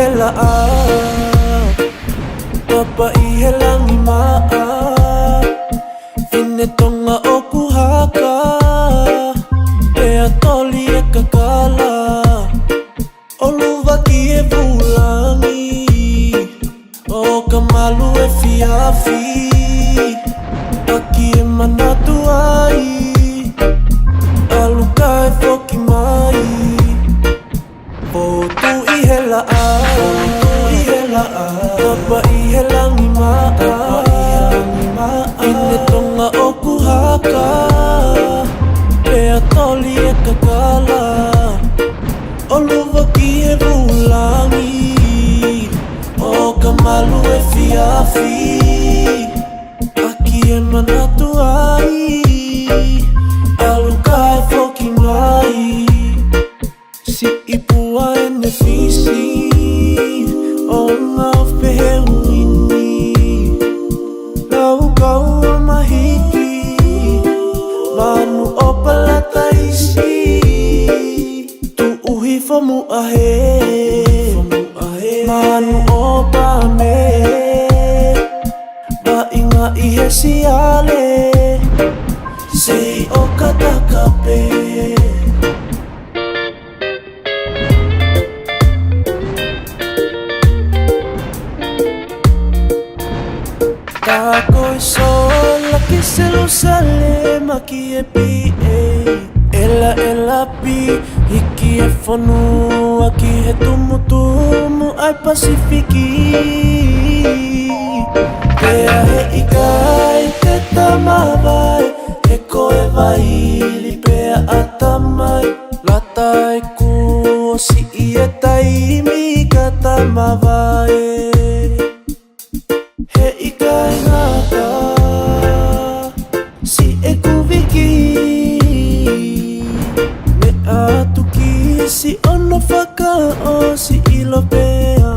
ihelaan papaihelang imaa Vinetonga o kuhaka Pea toli e kakala O luvaki e vulangi O kamalu e fiafi Aki e manatu ai Aluka e foki mai Fotu ihelaan Papaihelang imaa Vinetonga o kuhaka Pea toli e kakala O luvaki e vulangi O kamalu e fiafi Aki e manatu ai Aluka e foki mai Si ipua e nefisi O ngā wheheu ini Lau kau a mahiki Manu o palata isi Tu uhi fomu ahe Manu o pame Ba inga ihe siale Sei o katakape Takoi sola ki Jerusalem aki e pi Ela pi Hiki e fonu aki he tumutumu ai Pasifiki Pea he ikai te tamawai He koe vaili pea atamai Lata e ku o si i e taimi ka tamawai He ikai ngata Si e kuviki Me atuki si ono whaka o si ilo pea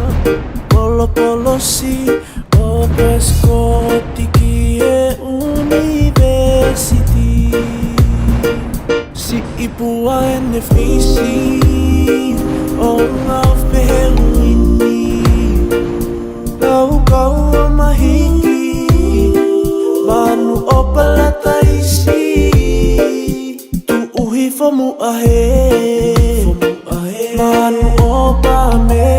Polo polo si o Prescott-iki e university Si ipua e nefisi o ngā wheheu ini Lau kau a mahiki Manu o palata isi Tu uhi fomu ahe Manu o pame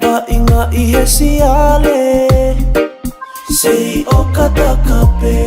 Ba inga ihe siale Sei o katakape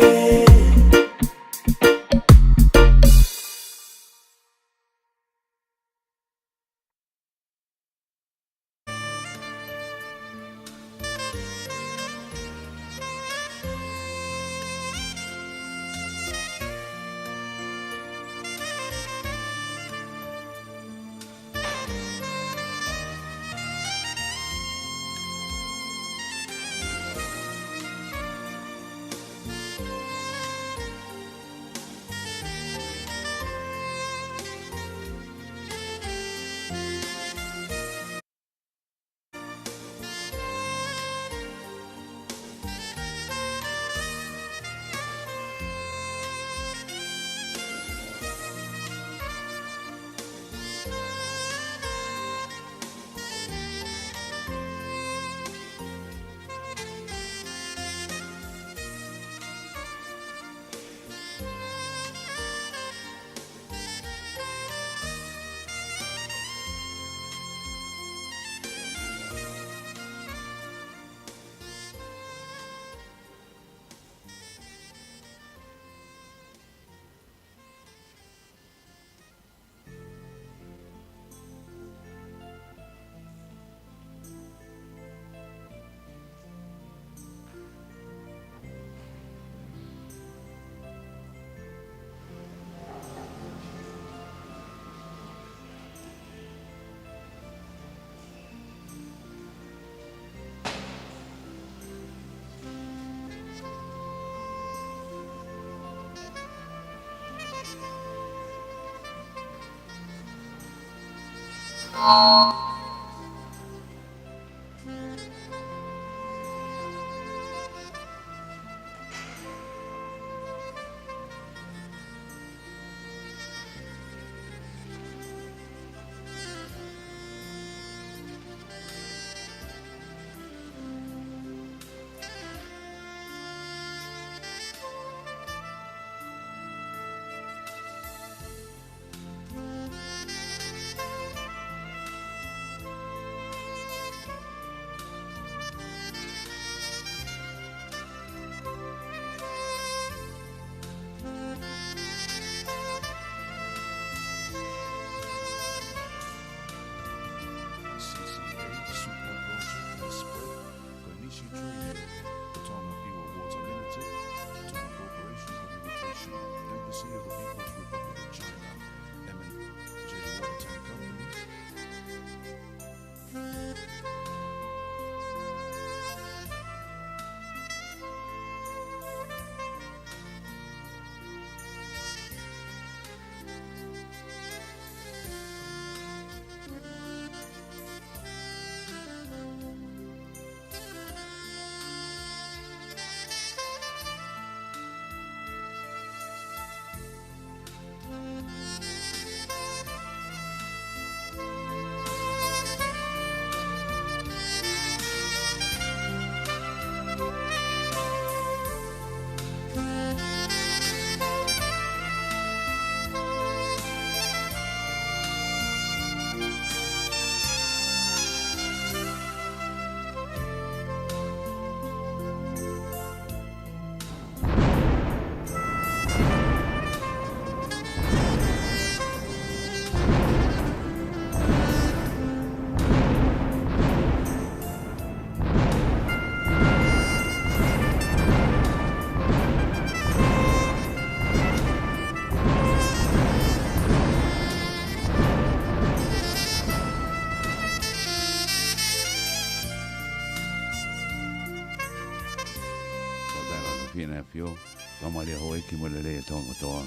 fina fio. Kama le hoe ki mo le tonga toa.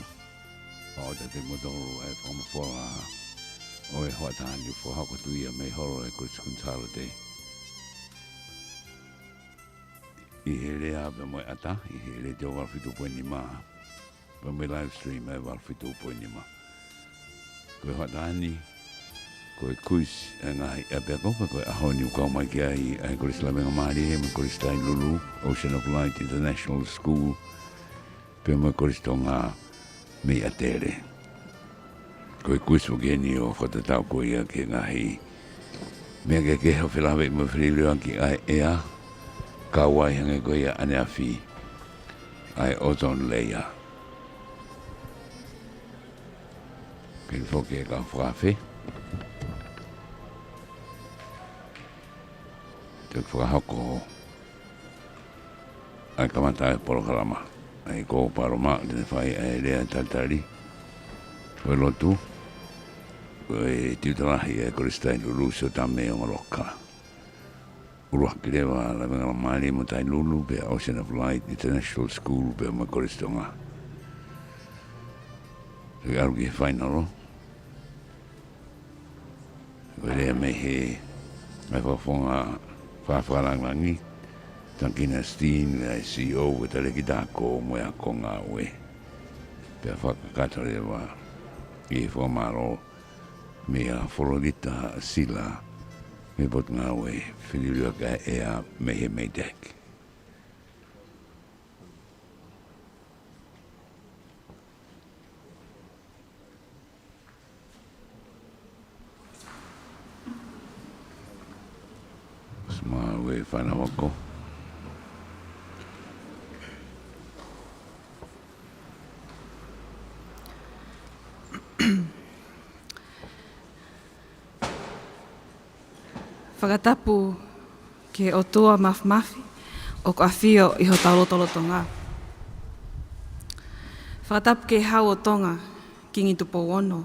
O te motoru e whamafoa o e hoatani fo hako tuia me horo e Chris Gonzalo te. I he rea pe moe ata, i he rea te o walfitu poeni maa. Pa me live stream e walfitu poeni maa. Koe hoatani, koe kuis e ngahi e pia kopa, koe ahoni ukau mai ki ai e Chris Lamenga Mārie, me Chris Tai Lulu, Ocean of Light International School, pe moe Chris Tonga me a tere. Koe kuisu geni o whatatau ko ia ki ngahi. Mea ke keho whilawe mo whiriwa ki ai ea. Ka wai hange ko ia ane a whi. Ai ozone layer. Kei whoke e ka whakawhi. Te whakahoko. Ai kamata e porokarama. Ai ko paroma te whai e rea tatari. Koe lotu. Koe tiutarahi e Koristai Lulu so tame o Maroka. Urua kirewa la venga mali mo tai Lulu pe Ocean of Light International School pe ma Koristonga. Koe aruki whainaro. Koe rea me he mai whafonga whawharangangi. Tankina Steen, CEO, with a legidako, moya konga we. Pea whakakatare wa i whamaro mea wholorita sila me bot ngā we whiriwa ka ea mehe meidek. Sma we whanawako. Whakatapu ke o toa mafi o ko awhio i ho taurotolo tonga. Whakatapu ke hau o tonga ki ngi tupo ono.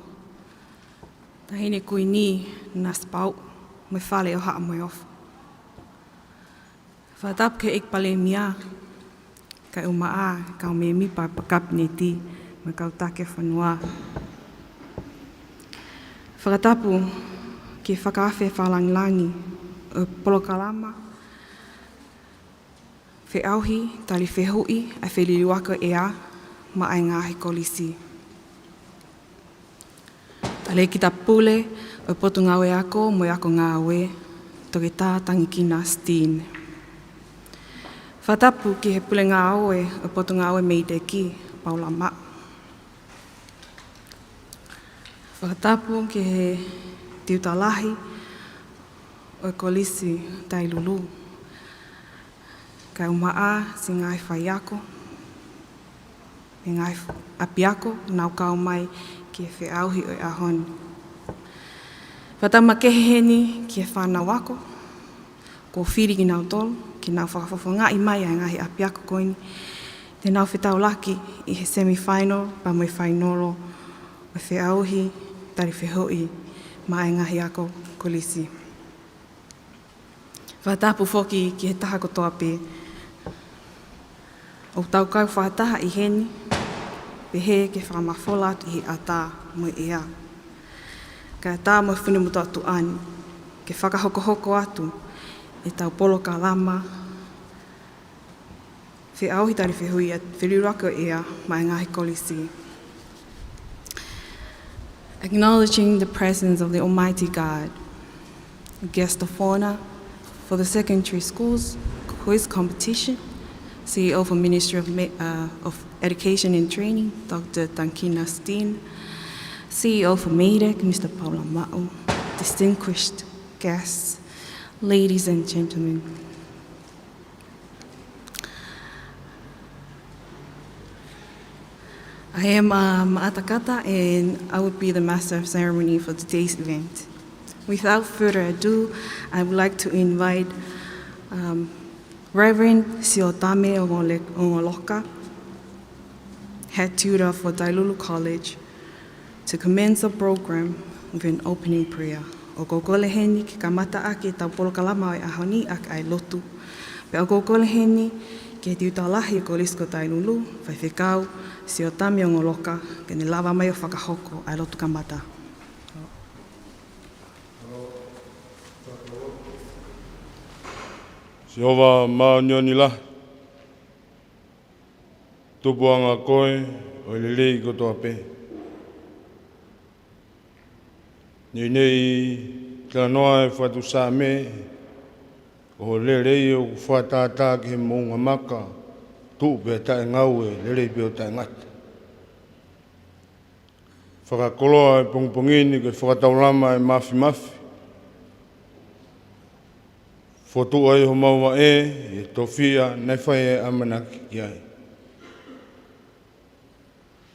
Tahine kui ni na spau me whale o haa moe ofu. Whakatapu ke ikpale mia kai umaa kau me mipa pakap ne ti me kau take whanua. Whakatapu ke whakawhe whalanglangi o polokalama, whe auhi, tali whe hui, a whe liriwaka ea, ma ai ngāhi kolisi. Tale ki ta pule, o potu ngawe ako, mo ako ngawe, toke tā tangi kina Steen. Whatapu ki he pule ngā oe, o potu ngawe meide ki, Paula Ma. Whatapu ki he tiutalahi, o kolisi tai Lulu. Kai umaa si ngai whai ako, e ngai api ako, nau kau mai ki e whi auhi o e ahoni. Whatama keheheni ki e whanau ako, ko whiri ki nau tolu, ki nau whakawhawha ngā i mai a ngahi api ako koini, te nau whetau laki i he semi-final, pa mai whainoro, o whi auhi, tari whi hui, ma e ngahi ako kolisi. Whatapu whoki ki he taha kotoa pē. O tau kau whataha i heni, pe he ke whamawhola atu i ata mo ea. Ka tā mo whine muto atu ani, ke whakahoko atu, e tau polo ka lama, whi auhi tari whi hui a whirirako ea mai ngahi kolisi. Acknowledging the presence of the Almighty God, guest of honor, for the secondary schools quiz competition, CEO for Ministry of Education and Training, Dr. Tankina Steen, CEO for MEDEC, Mr. Paula Ma'u, distinguished guests, ladies and gentlemen. I am Ma'atakata and I will be the Master of Ceremony for today's event. Without further ado, I would like to invite Reverend Siotame Ongoloka, head tutor for Tailulu College, to commence the program with an opening prayer. O kokoleheni ki kamata ake tau polokalama e ahoni ak ai lotu. Pe o kokoleheni ke te utalahi ko lisko tai lulu, whai whekau, si o tami o ngoloka, ke ne lava mai o whakahoko ai lotu kamata. Si hova maonyoni la, tupuanga koe, o lelei ko toa pe. Nei ka noa e whatu sa me, o lelei o whatata ki he mounga maka, tu pe tae ngau e lelei pe o tae ngata. Whakakoloa e pongpongini ke whakataulama e mafi. Fotu ai ho maua e tofia nei whai e amanaki ki ai.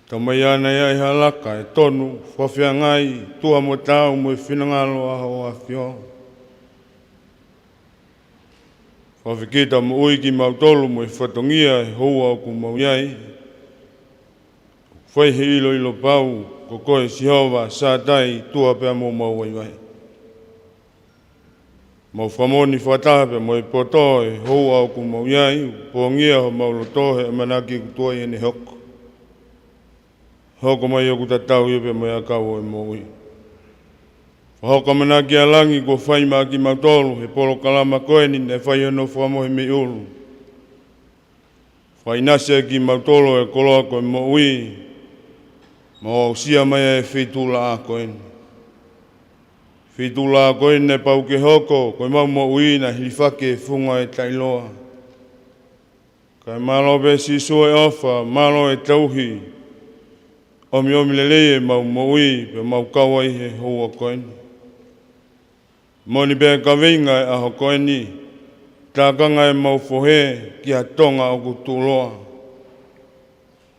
Tamai ana ia i halaka e tonu, whawhia ngai, tua mo tau mo i whinangalo a ho a whio. Whawhikita mo ui ki mautolu mo i whatongia e hoa o ku mau iai. Whai he ilo pau, ko koe si hova sa tai tua pia mo mau wai. Mau whamoni whatape mo i poto e hoa o ku mau iai, po ngia ho mau lotohe e manaki ku tua i ene hoko. Hoko mai o ku tatau i pe mo i akau e mo ui. Hoko manaki a langi ko whai maa ki mautolu, he polo kalama koe ni ne whai ano whamohe me ulu. Whai nase ki mautolu e koloa koe mo ui, mo au sia mai e whitula a koe ni. Whitula a koe ne pau ke hoko, koe mau mo ui na hilifake funga e tailoa. Kai malo be si sua e ofa, malo e tauhi, omi lelei e mau mo ui, pe mau kawa i he hoa koe ni. Moni be ka veinga e aho koe ni, tākanga e mau fohe ki a tonga o kutuloa.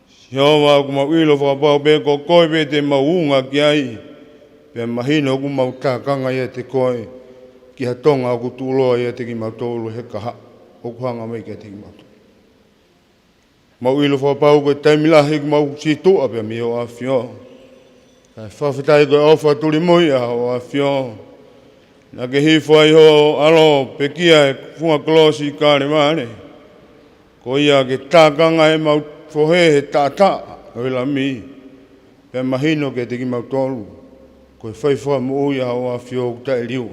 Si hawa ku mau ilo whakapau be ko koe be te mau unga ki ai, pe mahino ku mau tākanga i te koe ki a tonga o kutuloa i te ki mau tōlu he kaha, o kuhanga mai ki te ki mau tōlu. Mau ilo whakapau koe taimilahi ku mau si tua pe mi o a whio. Kai whawhitai koe ofa tuli mui a o a whio. Nā ke hifai ho alo pe kia e funga kolosi kāre maare. Ko ia ke tākanga e mau whohe he tātā o ila mi. Pe mahino ke te ki mau tōlu. Ko e whaifua mo ui a o a whio kuta e liu.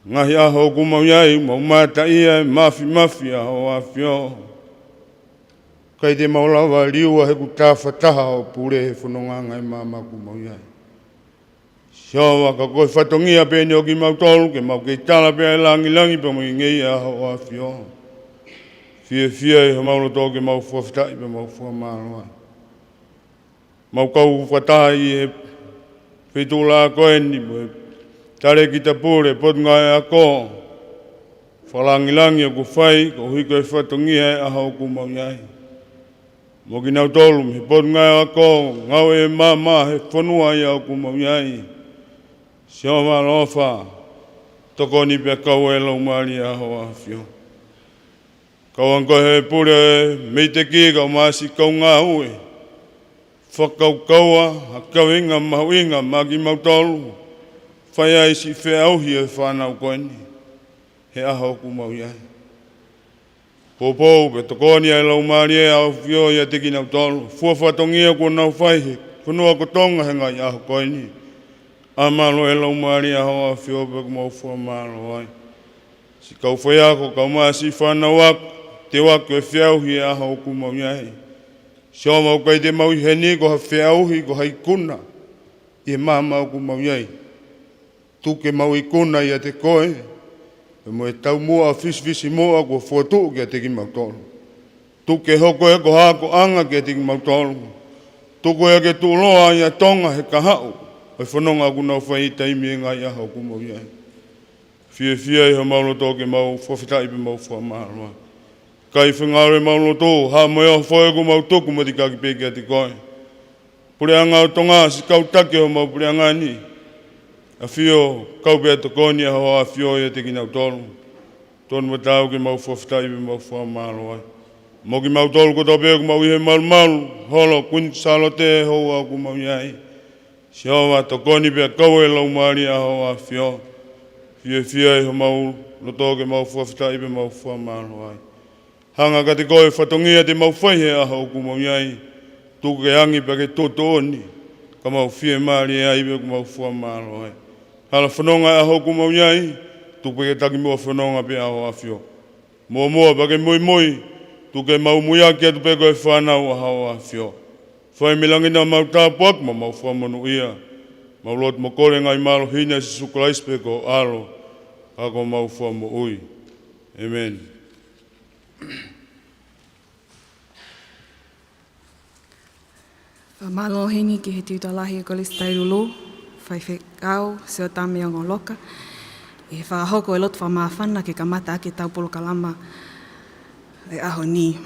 Ngahi aho ku mau iai, mau mata ia e mafi a o a whio. Kai te mau lawa liu a he ku tāwhataha o pure he whanonganga e mama ku mau iai. Siawa ka koe whatongia pēne o ki mau tolu, ke mau kei tala pēne langi pe mo i ngei a ho a whio. Fia i ho maulo tō ke mau whawhitai pe mau whamāroa. Mau kau whataha i he whitula a koe ni, mo e tare ki ta pūre, potunga e a kō. Whalangi o ku whai, ko hui koe whatongia e a ho ku mau iai. Mo ki nau tolu, he potunga e a kō, ngau e mama he whanua i a ku mau iai. Sioma lofa, toko ni pe kau e lau maari a hoa whio. Kau anko he pure mei te ki kau maasi kau ngā ue. Whakau kaua, a kau inga mahuinga maki mautolu. Whai ai si whea auhi e whanau koeni. He aho ku mau iai. Popou pe toko ni e lau maari e au whio ia te ki nau tolu. Fua whatongia ko nau whaihe, whanua ko tonga he ngai aho koeni. Amalo e lau maari a hoa whio pe kumau fua malo ai. Si kau whai ako, kau maasi whanau ako, te wako e whiauhi e aho ku mau iai. Si o mau kai te mau i heni ko ha whiauhi ko hai kuna, i mama ku mau iai. Tuke mau i kuna i a te koe, e mo e tau mua a fisvisi mua ko whuatu ki a te ki mau tolu. Tuke hoko e ko hako anga ki a te ki mau tolu. Tuko e ke tūloa i a tonga he kahau. Ai whanonga ku nau whai taimi e ngai aho ku mau iai. Fia i ha maulo tō ke mau whawhitai pe mau whamaroa. Kai whengare maulo tō, ha moe o whae ku mau tōku mati kaki peke a te koe. Pureanga o tonga, si kau take ho mau pureanga ni. A whio, kau pia to koni a hoa a whio i a te ki nau tolu. Tonu matau ke mau whawhitai pe mau whamaroa. Mo ki mau tolu ko tō pia ku mau ihe malu, holo, kun salote hoa ku mau iai. Si hawa to koni pia kau e lau maari a hoa whio. Fia i ho mau loto ke mau whawhitai pe mau whamaro ai. Hanga ka te koe whatongia te mauwhai he aha o kumauiai. Tuke angi pa ke totoni. Ka mau whie maari e aiwe ku mau whua maaro hai. Hala whanonga e aha o kumauiai. Tuke ke taki mua whanonga pe aho awhio. Mua pa ke moi moi. Tuke mau muiaki atu pe koe whanau aha o awhio. Whai milangina mau tāpuak ma mau whua monu ia. Mau lot mo kore ngai malo hina si sukulais pe ko aro. Ako mau whua mo ui. Amen. Malohini ki he tiutalahi e kolis tairulu, whai whekau, seo tame o ngoloka. E whahoko e lotu whamawhana ke kamata ake taupolo kalama e aho ni.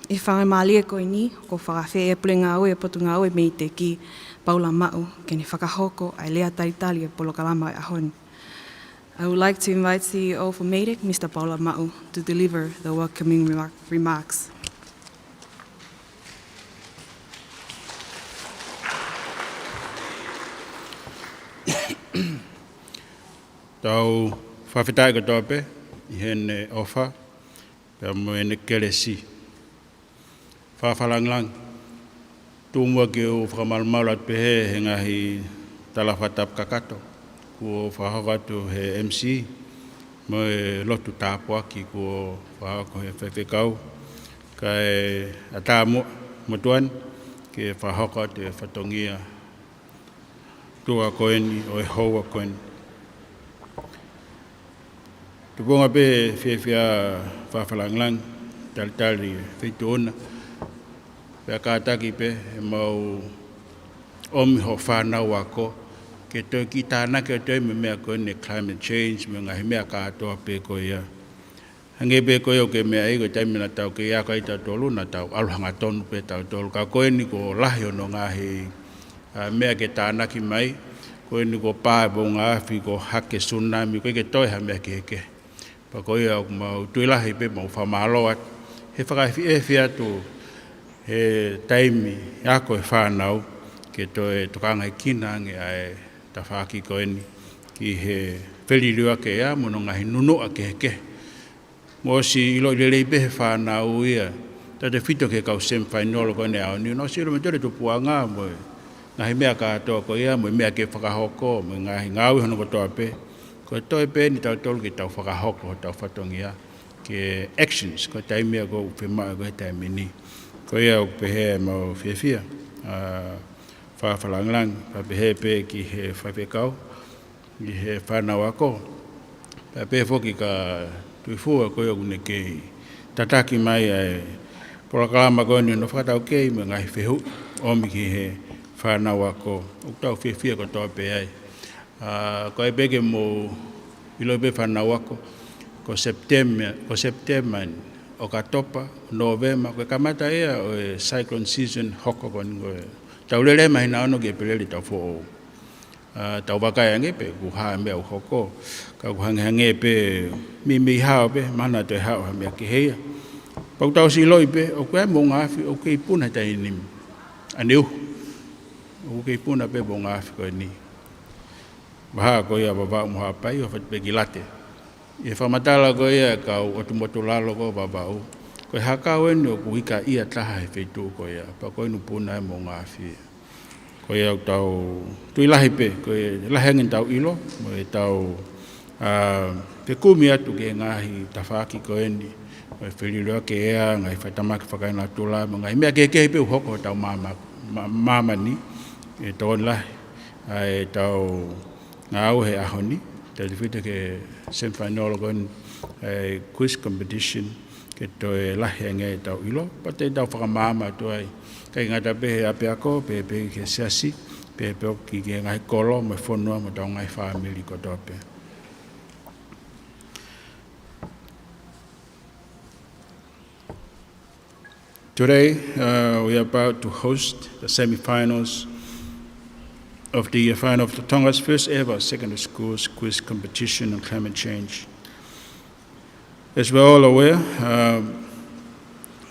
E whangai maalia koe ni, ko whakawhe e pule ngā ue, potu ngā ue mei te ki Paula Ma'u, ke ni whakahoko ai lea taritali e polo kalama e aho ni. I would like to invite CEO for MEDEC, Mr. Paula Ma'u, to deliver the welcoming remarks. Tau whawhitai ka tōpe, I hene ofa, pia moene keresi. Whawhalanglang, tūmua ki o whakamalmaula pehe he ngahi talawhatap kakato. Kua whahawatu he MC, mo e lotu tāpua ki kua whahako he whewhekau. Ka e atā motuan, ki e whahako te whatongia. Tua koeni o e houa koeni. Tupunga pe whiawhia whawhalanglang, talitali whituona. Pea kātaki pe he mau omi ho whanau ako. Ke toi ki tāna ke toi me mea koe ne climate change, me ngahi mea kātoa pe koe ia. Hange pe koe o ke mea ego taimina tau ke ia kai tau tolu na tau aluhanga tonu pe tau tolu. Ka koe ni ko lahi ono ngahi mea ke tāna ki mai. Koe ni ko pāe po ngāwhi ko hake tsunami, koe ke toi ha mea ke heke. Pa koe au mau tuilahi pe mau whamaloat. He whakaiwhi e whiatu he taimi ako e whanau ke toe tokanga i kina nge ai ta whaki koe ni ki he whirirua ke ia mono ngahi nunua ke heke. Mo si ilo lelei pe he whanau ia ta te whito ke kau semifinal koe ne au ni no si ilo me tere tupuanga mo ngahi mea kātoa koe ia mo mea ke whakahoko mo ngahi ngāui hono kotoa pe. Ko toi pe ni tau tolu ki tau whakahoko, tau whatongia ke actions, ko taimia ko upema ko he taimini. Ko ia o pehe mau whiawhia, whawhalanglang, pa pehe pe ki he whawhekau, ki he whanau ako. Pa pehe whoki ka tuifua ko ia kune kei. Tataki mai ai, pola kalama koe ni no whakatau kei, me ngai whehu, omi ki he whanau ako. Uktau whiawhia ko toa pe ai. Ko e peke mo ilo pe whanau ako, ko September, o katopa, November, ko kamata ea o e cyclone season hoko ko ni koe. Tau lele mahina ono ke peleli tau fo tau wakai ange pe ku haa mea u hoko, ka ku hange pe mi hao pe, mana te hao ha mea ki heia. Pau tau si loi pe, o koe mo ngāwhi, o kei puna tai nim, aneu, o kei puna pe mo ngāwhi koe ni. Waha ko ia baba mo pai o fatpe gilate. E whamatala ko ia ka o tumoto lalo ko baba o. Ko haka wen o kuika ia taha he fetu ko ia. Pa ko inu puna mo ngafi. Ko ia tau tuilahi pe ko lahi ngin tau ilo mo e tau pe kumi atu ke ngahi tafaki ko eni. O whirirua ke ea ngai whaitamaki whakaina tula mo ngai mea ke pe hoko tau mama ni e tau lahi. Ai tau ngā au he ahoni, te whita ke semifinal kon quiz competition ke toe lahi ngai tau ilo, pa te tau whakamama toi kai ngata pehe ape ako, pehe ke siasi, pehe ki ke ngai kolo, me whonua mo tau ngai whamili ko tope. Today, we are about to host the semi-finals of the final of the Tonga's first ever secondary schools quiz competition on climate change. As we're all aware,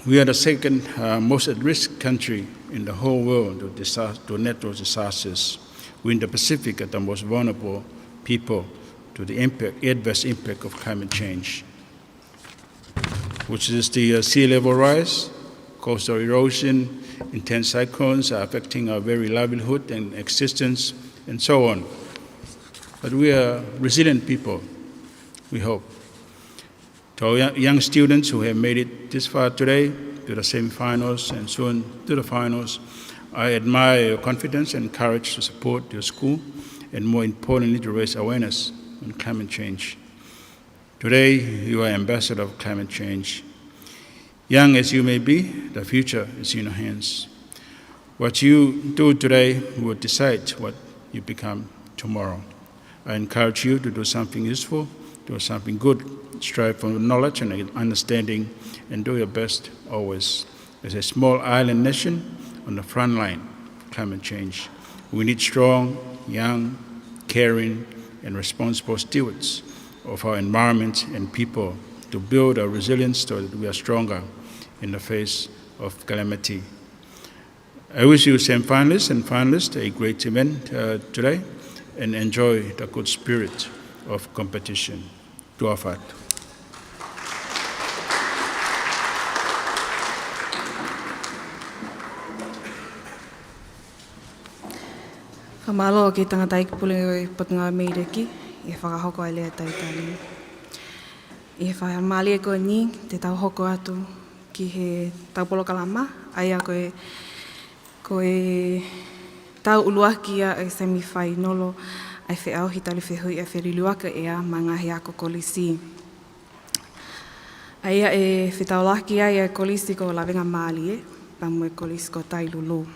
we are the second most at-risk country in the whole world to natural disasters. We in the Pacific are the most vulnerable people to the adverse impact of climate change. which is the sea level rise, coastal erosion, intense cyclones are affecting our very livelihood and existence, and so on. But we are resilient people, we hope. To our young students who have made it this far today, to the semifinals and soon to the finals, I admire your confidence and courage to support your school, and more importantly, to raise awareness on climate change. Today, you are ambassador of climate change. Young as you may be, the future is in your hands. What you do today will decide what you become tomorrow. I encourage you to do something useful, do something good, strive for knowledge and understanding, and do your best always. As a small island nation on the front line of climate change, we need strong, young, caring, and responsible stewards of our environment and people to build our resilience so that we are stronger in the face of calamity. I wish you semi-finalists and finalists a great event today, and enjoy the good spirit of competition. Tuafat. Whamalo ki tangata ikipule o patunga meireki, I whakahoko ai lea tautani. I whahamali e koe ni, te tau hoko atu ki he taupolo kalama, ai a koe tau uluaki a e semi-whainolo ai whiau hi tali whihui e whiriluaka ea ma ngahi ako kolisi. Ai a e whitaulaki ai e kolisi ko lawenga maali e, pamu e kolisi ko tailulu.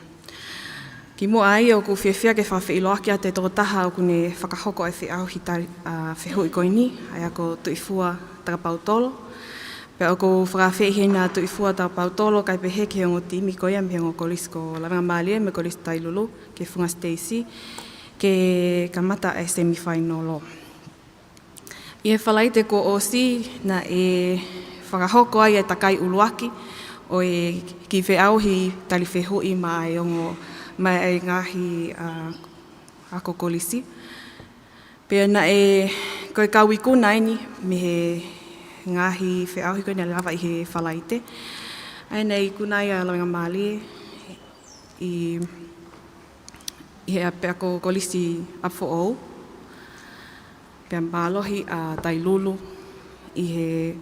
Ki mua ai o ku whiawhia ke whawhiiloaki a te tokotaha o kune whakahoko ai whiau hi tali whihui koe ni, ai ako tuifua takapautolo. Pe o ku whakawhihina tuifua takapautolo kai peheke o timi koe am hengo kolisi ko lawenga maali e me kolisi tailulu ke Funga Stacy. Ke kamata e semi-finalo. I e whalaite ko o si na e whakahoko ai e takai uluaki o e ki whiau hi tali whihui ma e ongo mai e ngahi ako kolisi. Pea na e koe kawi kuna ini me he ngahi whiau hi koe na lawa I he whalaite. Ai nei kuna I a lawenga maali I he pea ko kolisi apfo ou. Pea mālohi a tailulu I he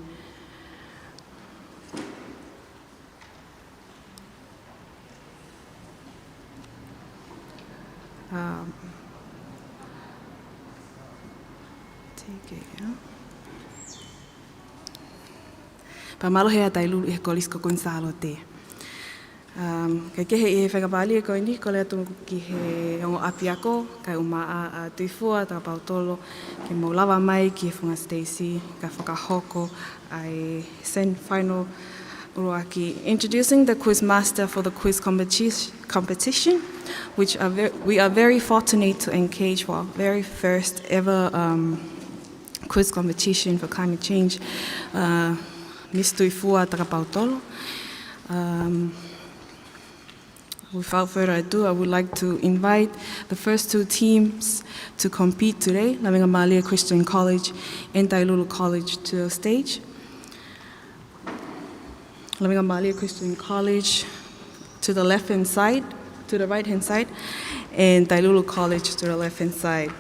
Pea mālohi a tailulu I he kolisi ko Gonzalo te. Kei kehe I he whakapali e koe ni, ko lea tungu ki he ongo api ako, kai umaa a tuifua, takapautolo, ki maulawa mai ki he Funga Stacy, kai whakahoko, ai semi-final uruaki. Introducing the quiz master for the quiz competition, which we are very fortunate to engage for our very first ever quiz competition for climate change, Miss Tuifua Takapautolo. Without further ado, I would like to invite the first two teams to compete today, Lawenga Malia Christian College and Tailulu College, to the stage. Lawenga Malia Christian College to the left-hand side, to the right-hand side, and Tailulu College to the left-hand side.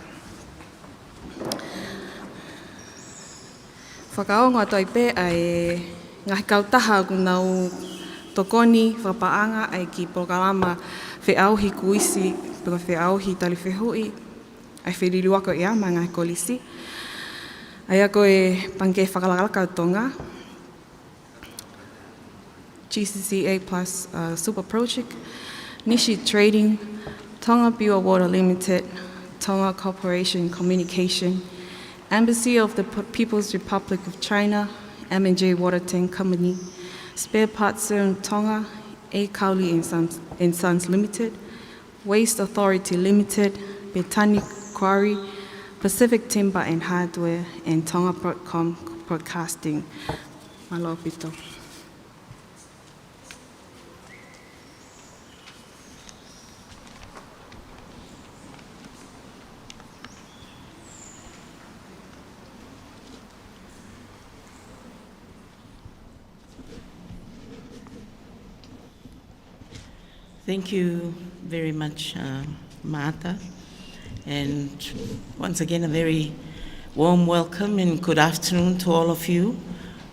Whakaonga toipe ai ngahi kautaha kunau tokoni whapaanga ai ki programa whiauhi kuisi pera whiauhi tali whihui ai whiriruako ea ma ngai kolisi. Ai ako e panke whakalakalaka tonga GCCA Plus Super Project, Nishi Trading, Tonga Pure Water Limited, Tonga Corporation Communication, Embassy of the People's Republic of China, M&J Water Tank Company, Spare Parts Serum Tonga, A. Cowley and Sons Limited, Waste Authority Limited, Betani Quarry, Pacific Timber and Hardware, and Tonga Broadcasting. Malo pito. Thank you very much, Martha. And once again, a very warm welcome and good afternoon to all of you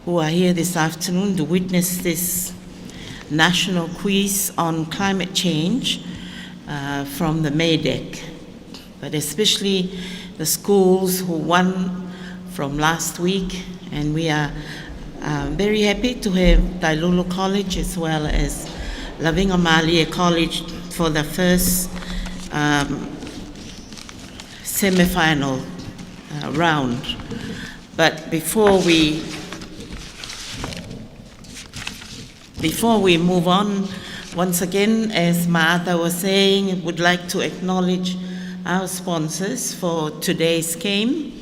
who are here this afternoon to witness this national quiz on climate change from the MEDEC, but especially the schools who won from last week. And we are very happy to have Tailulu College as well as Lavinga Malia College for the first semi-final round. But before we move on, once again, as Martha was saying, would like to acknowledge our sponsors for today's game,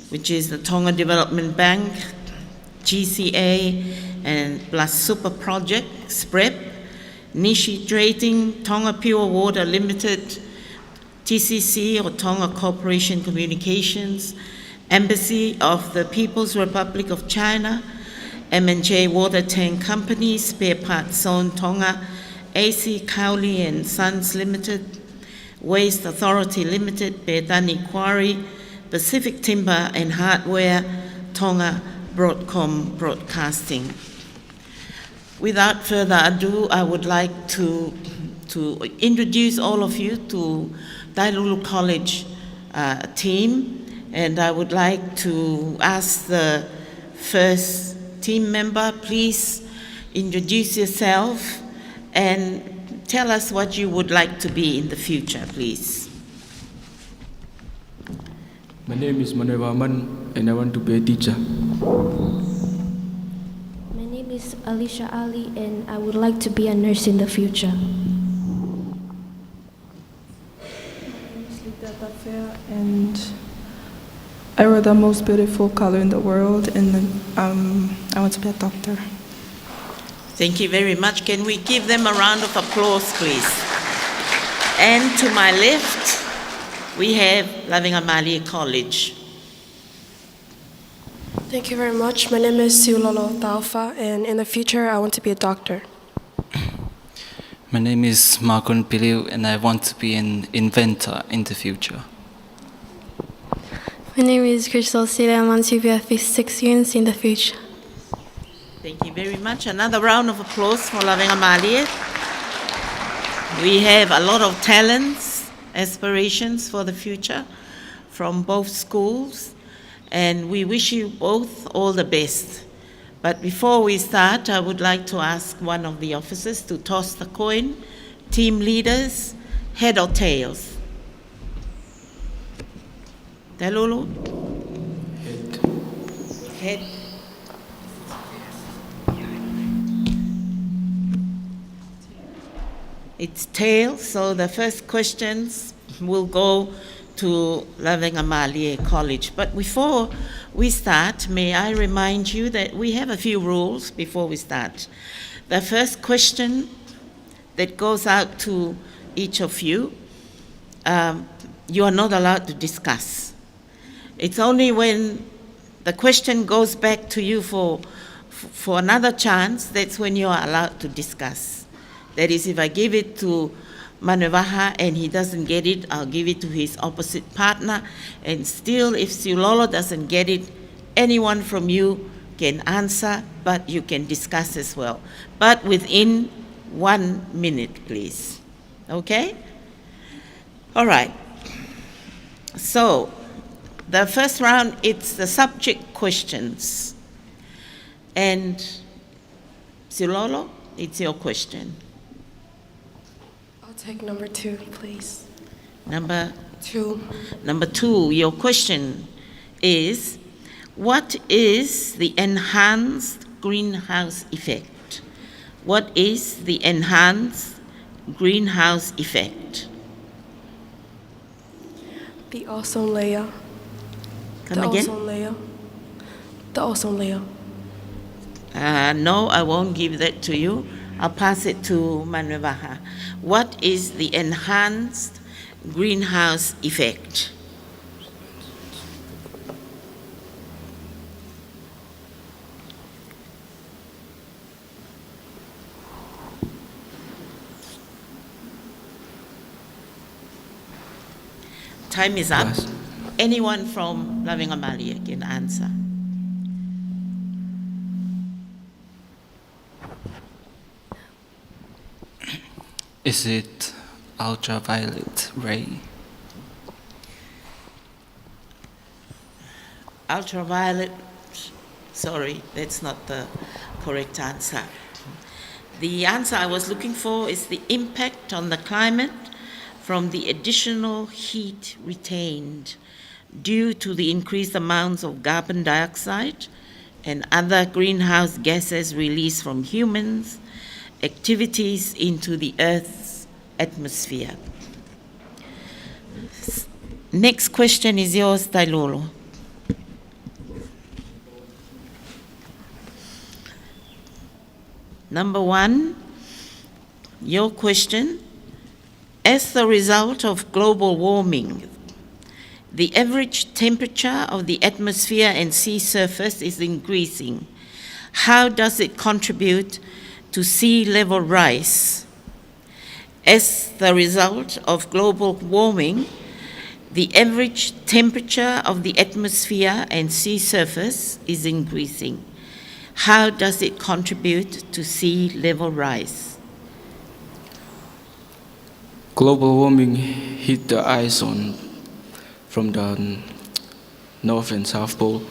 which is the Tonga Development Bank, GCA, and Plus Super Project, SPREP, Nishi Trading, Tonga Pure Water Limited, TCC or Tonga Corporation Communications, Embassy of the People's Republic of China, M&J Water Tank Company, Spare Parts Zone Tonga, AC Cowley and Sons Limited, Waste Authority Limited, Bedani Quarry, Pacific Timber and Hardware, Tonga Broadcom Broadcasting. Without further ado, I would like to introduce all of you to Tailulu College team, and I would like to ask the first team member, please introduce yourself and tell us what you would like to be in the future, please. My name is Manuel Waman, and I want to be a teacher. My name is Alicia Ali, and I would like to be a nurse in the future. And I wear the most beautiful color in the world, and I want to be a doctor. Thank you very much. Can we give them a round of applause, please? And to my left, we have Lavinga Malia College. Thank you very much. My name is Siulolo Taufa, and in the future, I want to be a doctor. My name is Markon Piliu, and I want to be an inventor in the future. My name is Crystal Sila. I want to be a physics student in the future. Thank you very much. Another round of applause for Lavinga Malia. We have a lot of talents, aspirations for the future from both schools, and we wish you both all the best. But before we start, I would like to ask one of the officers to toss the coin. Team leaders, head or tails? Tailulu? Head. Head. It's tails, so the first questions will go to Lavinga Malia College. But before we start, may I remind you that we have a few rules before we start. The first question that goes out to each of you, you are not allowed to discuss. It's only when the question goes back to you for another chance, that's when you are allowed to discuss. That is, if I give it to Manuvaha and he doesn't get it, I'll give it to his opposite partner. And still, if Siulolo doesn't get it, anyone from you can answer, but you can discuss as well. But within 1 minute, please. Okay? All right. So, the first round, it's the subject questions. And Siulolo, it's your question. Take number 2, please. Number 2. Number 2, your question is, what is the enhanced greenhouse effect? What is the enhanced greenhouse effect? The ozone layer. Come again? Ozone layer. The ozone layer. No, I won't give that to you. I'll pass it to Manuvaha. What is the enhanced greenhouse effect? Time is up. Yes. Anyone from Loving Amalia can answer. Is it ultraviolet ray? Ultraviolet, sorry, that's not the correct answer. The answer I was looking for is the impact on the climate from the additional heat retained due to the increased amounts of carbon dioxide and other greenhouse gases released from humans' activities into the Earth's atmosphere. Next question is yours, Tailolo. Number 1, your question. As a result of global warming, the average temperature of the atmosphere and sea surface is increasing. How does it contribute to sea level rise? As the result of global warming, the average temperature of the atmosphere and sea surface is increasing. How does it contribute to sea level rise? Global warming hit the ice from the North and South Pole,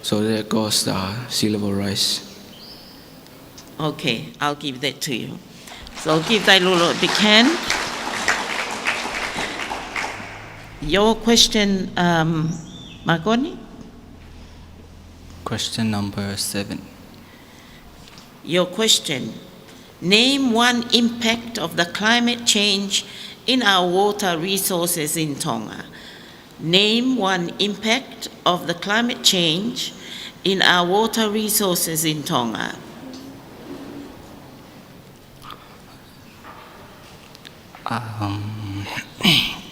so that caused the sea level rise. Okay, I'll give that to you. So give Tailolo a big hand. Your question, Marconi? Question number 7. Your question. Name one impact of the climate change in our water resources in Tonga. Name one impact of the climate change in our water resources in Tonga.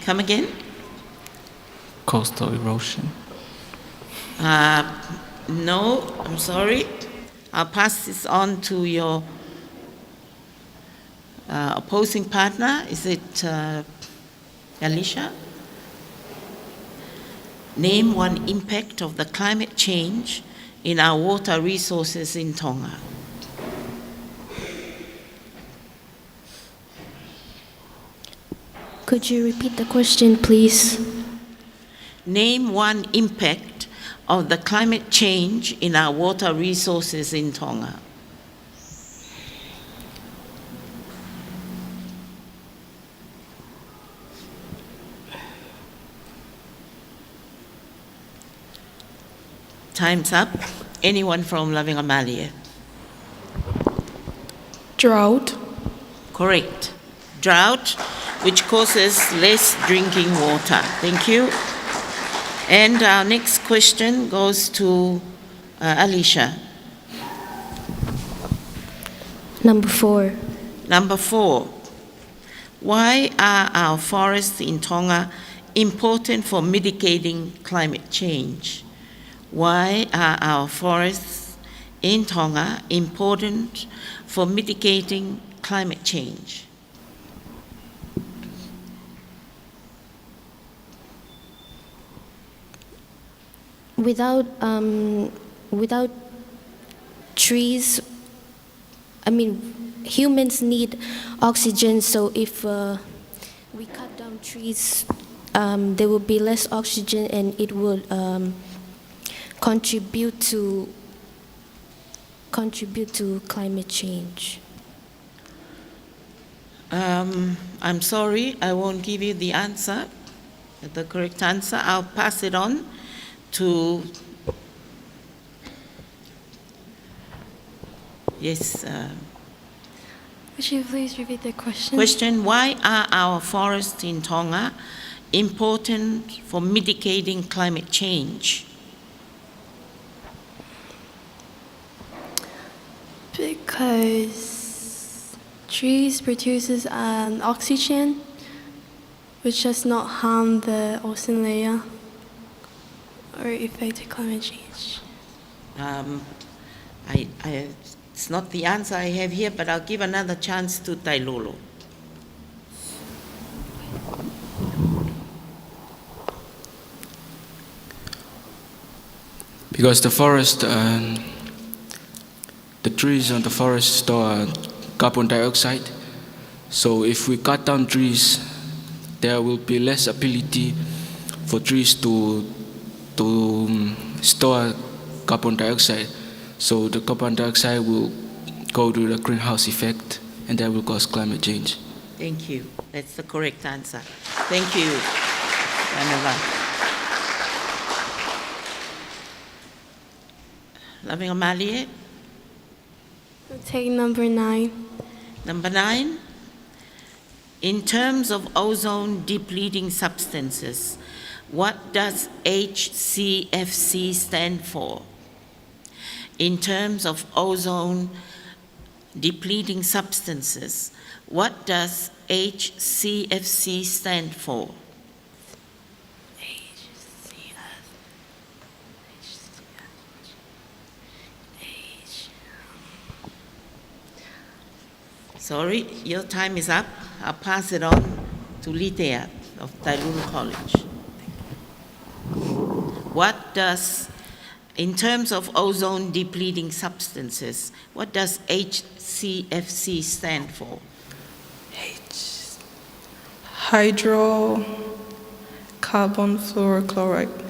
Come again? Coastal erosion. No, I'm sorry. I'll pass this on to your opposing partner. Is it Alicia? Name one impact of the climate change in our water resources in Tonga. Could you repeat the question, please? Name one impact of the climate change in our water resources in Tonga. Time's up. Anyone from Loving Amalia? Drought. Correct. Drought, which causes less drinking water. Thank you. And our next question goes to Alicia. Number 4. Number 4. Why are our forests in Tonga important for mitigating climate change? Why are our forests in Tonga important for mitigating climate change? Without trees, humans need oxygen, so if we cut down trees, there will be less oxygen and it would contribute to climate change. I'm sorry, I won't give you the answer, the correct answer. I'll pass it on to, yes. Would you please repeat the question? Question, why are our forests in Tonga important for mitigating climate change? Because trees produces oxygen, which does not harm the ozone layer or affect climate change. It's not the answer I have here, but I'll give another chance to Tailolo. Because the forest, the trees on the forest store carbon dioxide. So if we cut down trees, there will be less ability for trees to store carbon dioxide. So the carbon dioxide will go to the greenhouse effect, and that will cause climate change. Thank you. That's the correct answer. Thank you, Anava. Loving Amalie, Take number 9. number 9. In terms of ozone depleting substances, what does HCFC stand for? In terms of ozone depleting substances, what does HCFC stand for? Sorry, your time is up. I'll pass it on to Litea of Tailulu College. What does, in terms of ozone depleting substances, what does HCFC stand for? Hydrocarbon fluorochloride.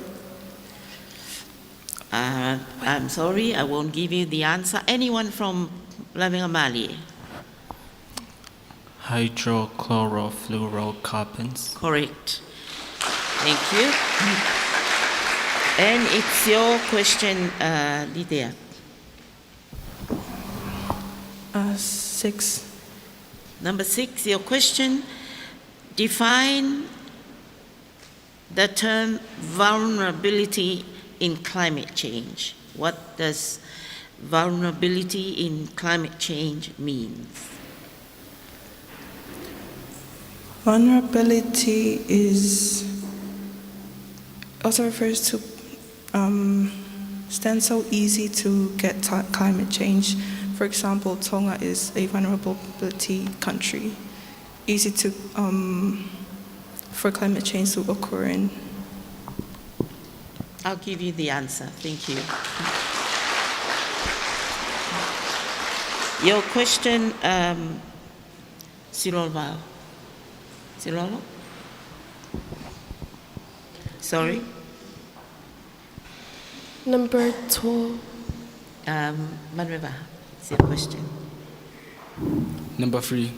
I'm sorry, I won't give you the answer. Anyone from Loving Amalie? Hydrochlorofluorocarbons. Correct. Thank you. And it's your question, Litea. 6. Number 6, your question. Define the term vulnerability in climate change. What does vulnerability in climate change mean? Vulnerability is also refers to stand so easy to get climate change. For example, Tonga is a vulnerability country, easy to for climate change to occur in. I'll give you the answer. Thank you. Your question, Silolo? Sorry? Number 12. Manueva, it's your question. Number 3.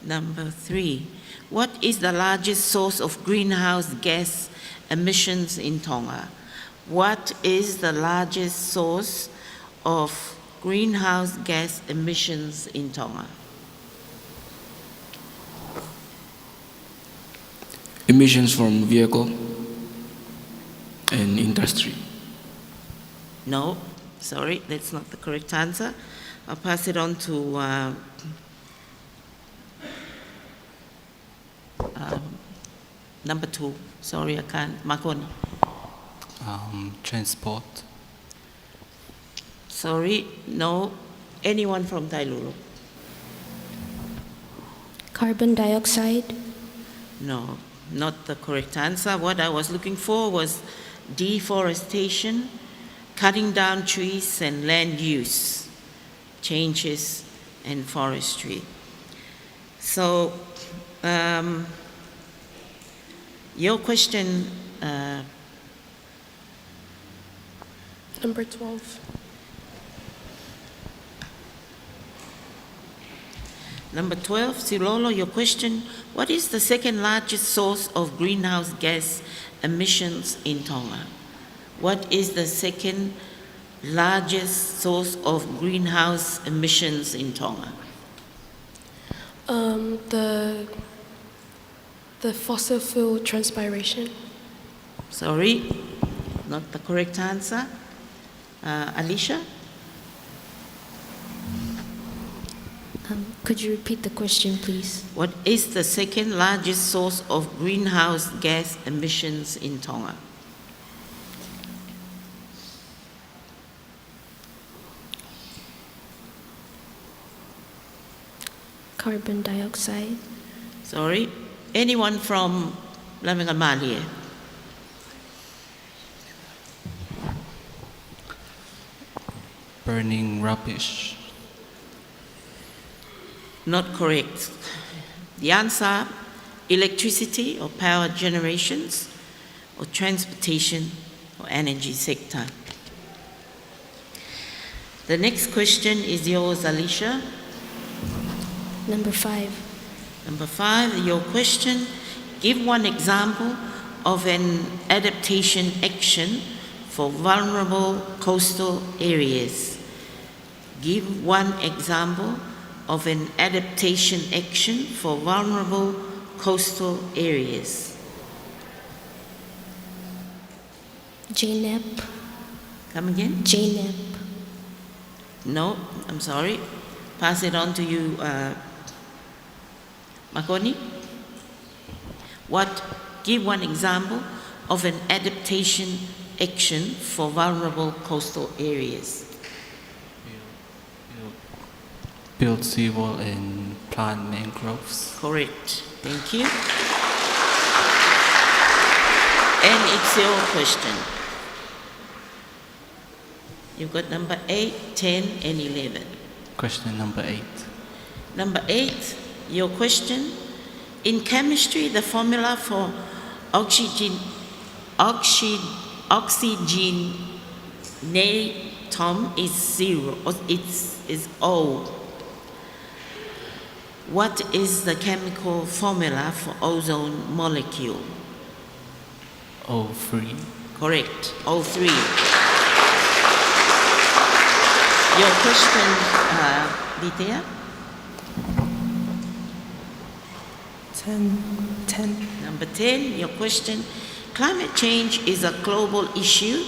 Number 3. What is the largest source of greenhouse gas emissions in Tonga? What is the largest source of greenhouse gas emissions in Tonga? Emissions from vehicle and industry. No, sorry, that's not the correct answer. I'll pass it on to number 2. Sorry, I can't. Makoni. Transport. Sorry, no. Anyone from Tailulu? Carbon dioxide. No, not the correct answer. What I was looking for was deforestation, cutting down trees and land use changes in forestry. So, your question, Number 12. Number 12, Silolo, your question, what is the second largest source of greenhouse gas emissions in Tonga? What is the second largest source of greenhouse emissions in Tonga? The fossil fuel transpiration. Sorry, not the correct answer. Alicia? Could you repeat the question, please? What is the second largest source of greenhouse gas emissions in Tonga? Carbon dioxide. Sorry, anyone from Lamingamalie? burning rubbish. Not correct. The answer, electricity or power generations or transportation or energy sector. The next question is yours, Alicia. Number 5. Number 5, your question, give one example of an adaptation action for vulnerable coastal areas. Give one example of an adaptation action for vulnerable coastal areas. JNEP. Come again? JNEP. No, I'm sorry. Pass it on to you, Makoni. Give one example of an adaptation action for vulnerable coastal areas. Build seawall and plant mangroves. Correct. Thank you. And it's your question. You've got number 8, 10, and 11. Question number 8. Number 8, your question. In chemistry, the formula for oxygenatom is 0. It's O. What is the chemical formula for ozone molecule? O3. Correct. O3. Your question, Ditya? 10. Number 10, your question. Climate change is a global issue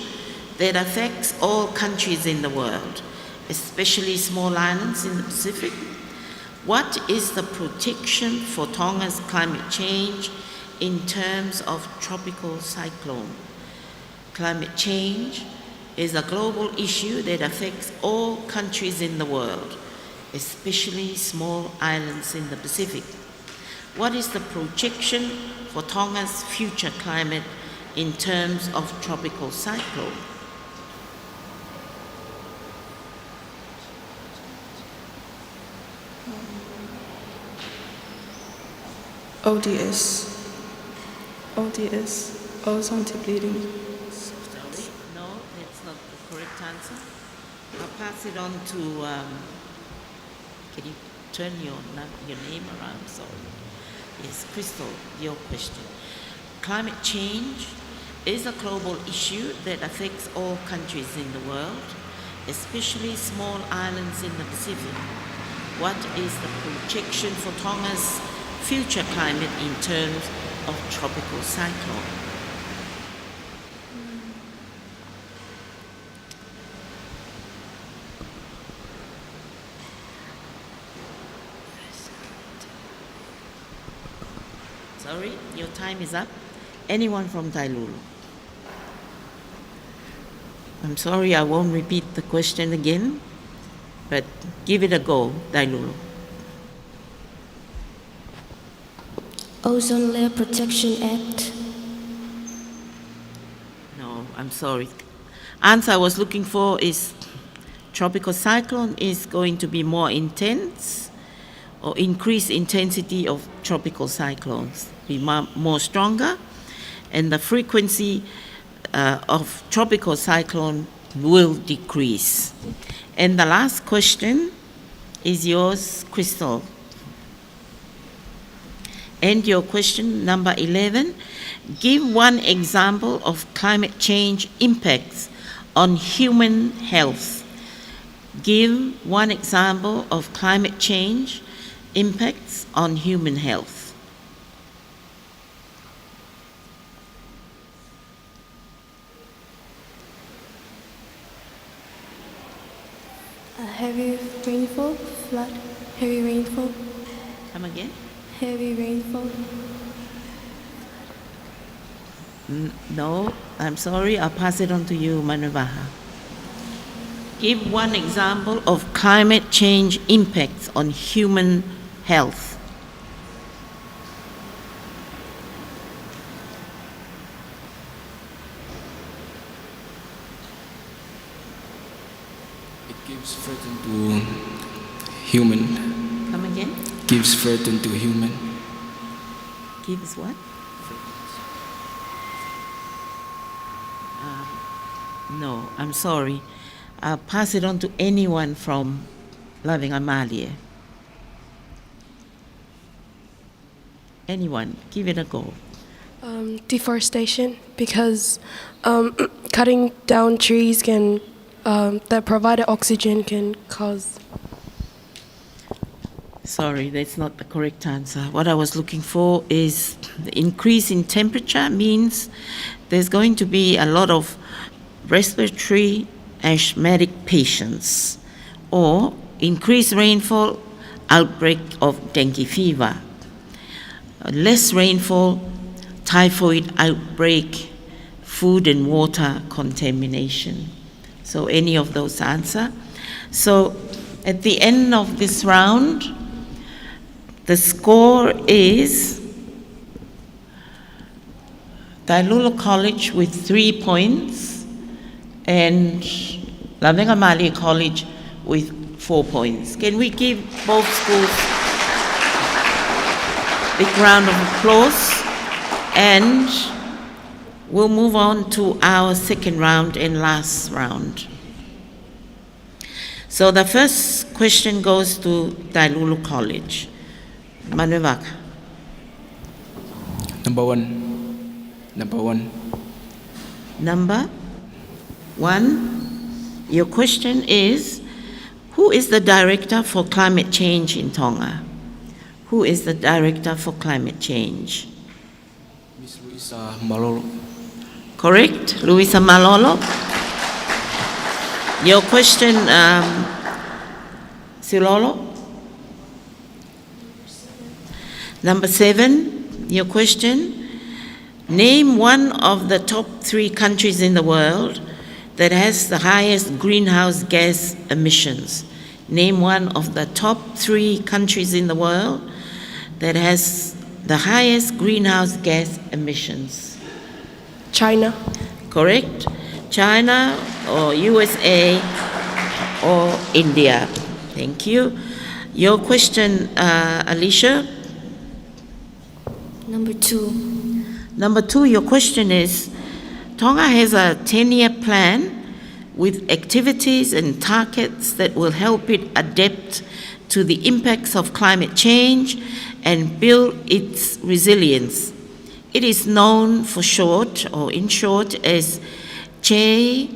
that affects all countries in the world, especially small islands in the Pacific. What is the protection for Tonga's climate change in terms of tropical cyclone? Climate change is a global issue that affects all countries in the world, especially small islands in the Pacific. What is the projection for Tonga's future climate in terms of tropical cyclone? ODS, ozone depleting. Sorry, no, that's not the correct answer. I'll pass it on to, can you turn your name around? Sorry. Yes, Crystal, your question. Climate change is a global issue that affects all countries in the world, especially small islands in the Pacific. What is the projection for Tonga's future climate in terms of tropical cyclone? Sorry, your time is up. Anyone from Tailulu? I'm sorry, I won't repeat the question again, but give it a go, Tailulu. Ozone Layer Protection Act. No, I'm sorry. Answer I was looking for is tropical cyclone is going to be more intense or increased intensity of tropical cyclones, be more stronger, and the frequency of tropical cyclone will decrease. And the last question is yours, Crystal. And your question, number 11, give one example of climate change impacts on human health. Give one example of climate change impacts on human health. Heavy rainfall, flood, heavy rainfall, Come again? heavy rainfall. No, I'm sorry, I'll pass it on to you, Manuvaha. Give one example of climate change impacts on human health. Gives threaten to human. Come again? Gives threaten to human. Gives what? No, I'm sorry. I'll pass it on to anyone from Loving Amalia. Anyone, give it a go. Deforestation, because cutting down trees can that provided oxygen can cause. Sorry, that's not the correct answer. What I was looking for is the increase in temperature means there's going to be a lot of respiratory asthmatic patients, or increased rainfall, outbreak of dengue fever. Less rainfall, typhoid outbreak, food and water contamination. So any of those answer. So at the end of this round, the score is Tailulu College with 3 points and Loving Amalia College with 4 points. Can we give both schools a big round of applause? And we'll move on to our second round and last round. So the first question goes to Tailulu College. Manuvaka. Number one. Number one. Your question is, who is the Director for Climate Change in Tonga? Who is the Director for Climate Change? Miss Luisa Malolo. Correct, Luisa Malolo. Your question, Silolo. Number 7, your question. Name one of the top 3 countries in the world that has the highest greenhouse gas emissions. Name one of the top 3 countries in the world that has the highest greenhouse gas emissions. China. Correct. China or USA or India. Thank you. Your question, Alicia. Number 2. Number 2, your question is, Tonga has a 10-year plan with activities and targets that will help it adapt to the impacts of climate change and build its resilience. It is known for short, or in short, as JNAP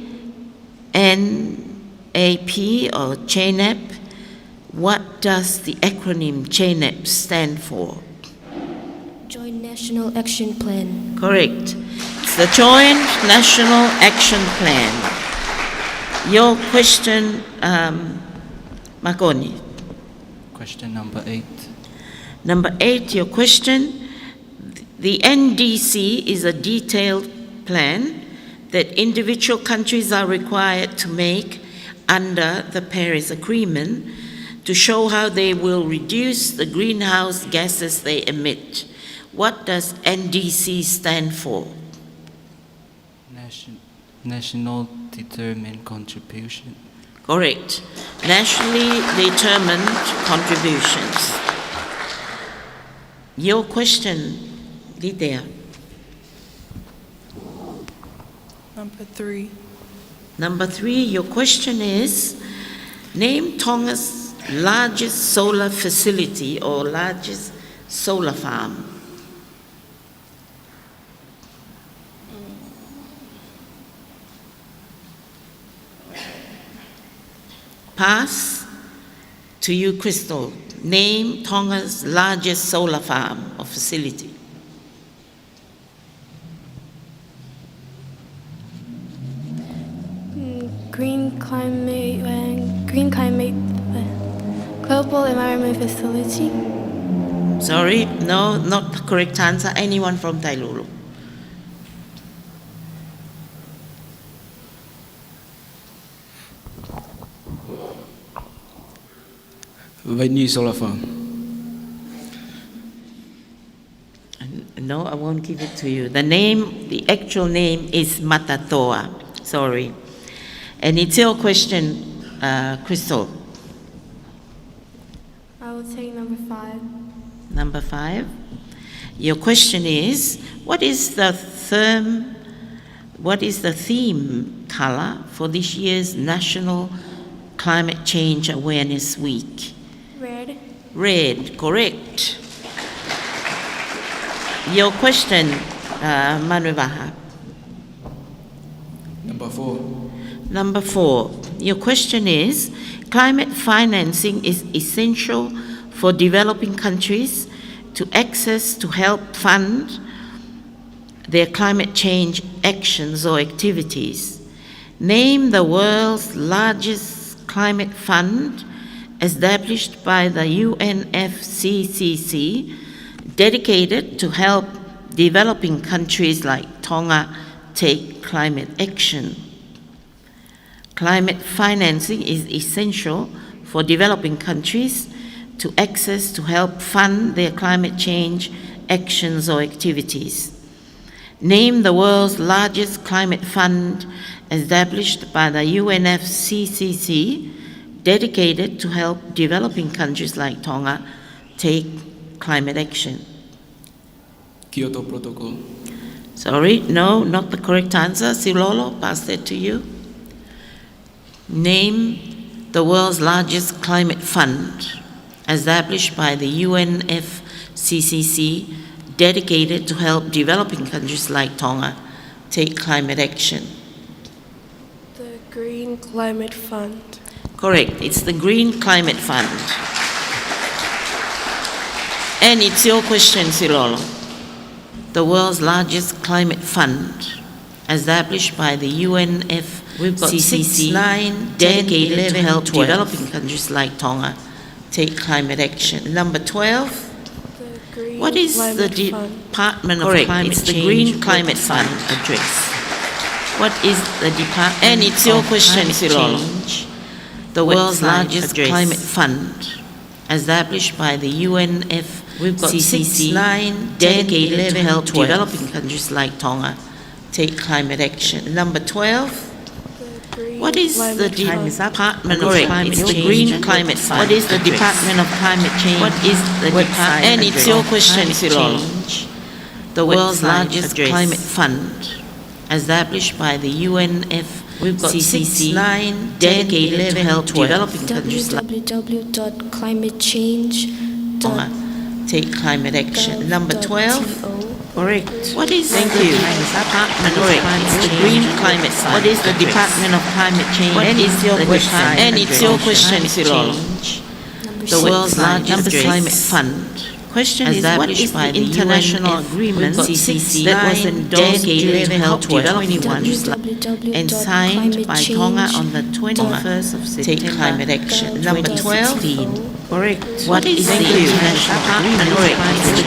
or JNAP. What does the acronym JNAP stand for? Joint National Action Plan. Correct. It's the Joint National Action Plan. Your question, Makoni. Question number 8. Number 8, your question. The NDC is a detailed plan that individual countries are required to make under the Paris Agreement to show how they will reduce the greenhouse gases they emit. What does NDC stand for? National Determined Contribution. Correct. Nationally determined contributions. Your question, Lydia. Number 3. Number 3, your question is, name Tonga's largest solar facility or largest solar farm. Pass to you, Crystal. Name Tonga's largest solar farm or facility. Green climate, global environment facility. Sorry, no, not the correct answer. Anyone from Tailulu? Venue Solar Farm. No, I won't give it to you. The name, the actual name is Matatoa. Sorry. And it's your question, Crystal. I will take number 5. Number 5. Your question is, what is the theme color for this year's National Climate Change Awareness Week? Red. Red, correct. Your question, Manuvaha. Number 4. Number 4. Your question is, climate financing is essential for developing countries to access to help fund their climate change actions or activities. Name the world's largest climate fund established by the UNFCCC dedicated to help developing countries like Tonga take climate action. Climate financing is essential for developing countries to access to help fund their climate change actions or activities. Name the world's largest climate fund established by the UNFCCC dedicated to help developing countries like Tonga take climate action. Kyoto Protocol. Sorry, no, not the correct answer. Silolo, pass that to you. Name the world's largest climate fund established by the UNFCCC dedicated to help developing countries like Tonga take climate action. The Green Climate Fund. Correct, it's the Green Climate Fund. And it's your question, Silolo. The world's largest climate fund established by the UNFCCC dedicated to help developing countries like Tonga take climate action. Number 12. What is the Department of Climate Change? It's the Green Climate Fund address. What is the Department and it's your question, Silolo. The world's largest climate fund established by the UNFCCC dedicated to help developing countries like Tonga take climate action. Number 12. What is the Department of Climate Change? It's the Green Climate Fund. What is the Department of Climate Change? What is the Department? And it's your question, Silolo. The world's largest climate fund established by the UNFCCC dedicated to help developing countries like www.climatechange.gov.au. Take climate action. Number 12. Correct. What is the Department of Climate Change? The Green Climate Fund. What is the Department of Climate Change? What is your question? And it's your question, Silolo. The world's largest climate fund. Question is, what is the international agreement that was endorsed during COP21 and signed by Tonga on the 21st of September? Take climate action. Number 12. Correct. What is the Department of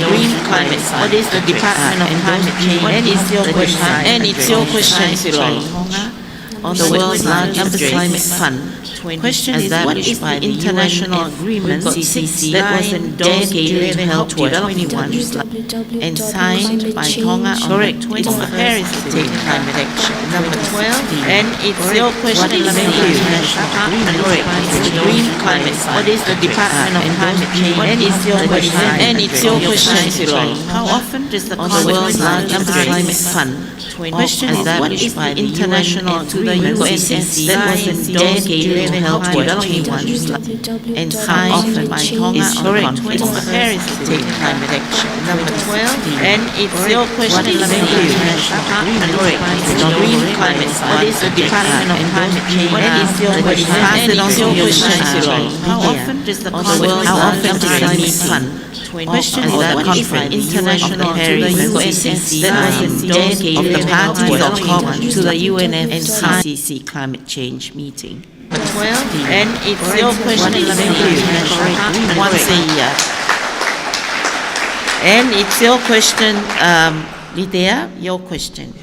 Green Climate Fund? What is the Department of Climate Change? What is your question? And it's your question, Silolo. On the world's largest climate fund. Question is, what is the international agreement that was endorsed during COP21 and signed by Tonga on the 20th of Paris to take climate action? Number 12. And it's your question, it's the Green Climate Fund. What is the Department of Climate Change? What is your question? And it's your question, Silolo. How often does the world's largest climate fund? Question is, what is the international agreement that was endorsed during COP21 and signed by Tonga on the 20th of Paris to take climate action? Number 12. And it's your question, it's the Green Climate Fund. What is the Department of Climate Change? What is your question? And it's your question, Silolo. How often does the world's largest climate fund? Question is, what is the international agreement that was endorsed of the parties of COP to the UNFCCC climate change meeting? 12. And it's your question, once a year. And it's your question, Lidea, your question.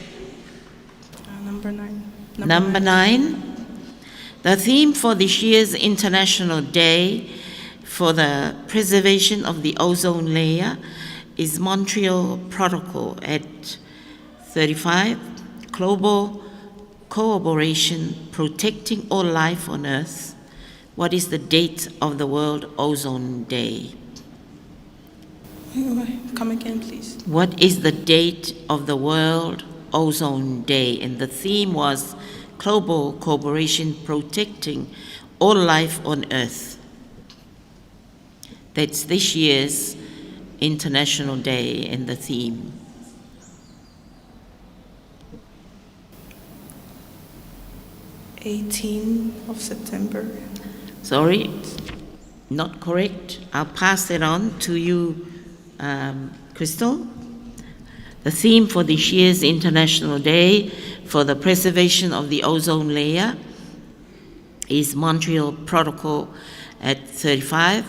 Number 9. Number 9. The theme for this year's International Day for the Preservation of the Ozone Layer is Montreal Protocol at 35, Global Cooperation Protecting All Life on Earth What is the date of the World Ozone Day? Come again, please. What is the date of the World Ozone Day? And the theme was Global Cooperation Protecting All Life on Earth. That's this year's International Day and the theme. of September. Sorry, not correct. I'll pass it on to you, Crystal. The theme for this year's International Day for the Preservation of the Ozone Layer is Montreal Protocol at 35,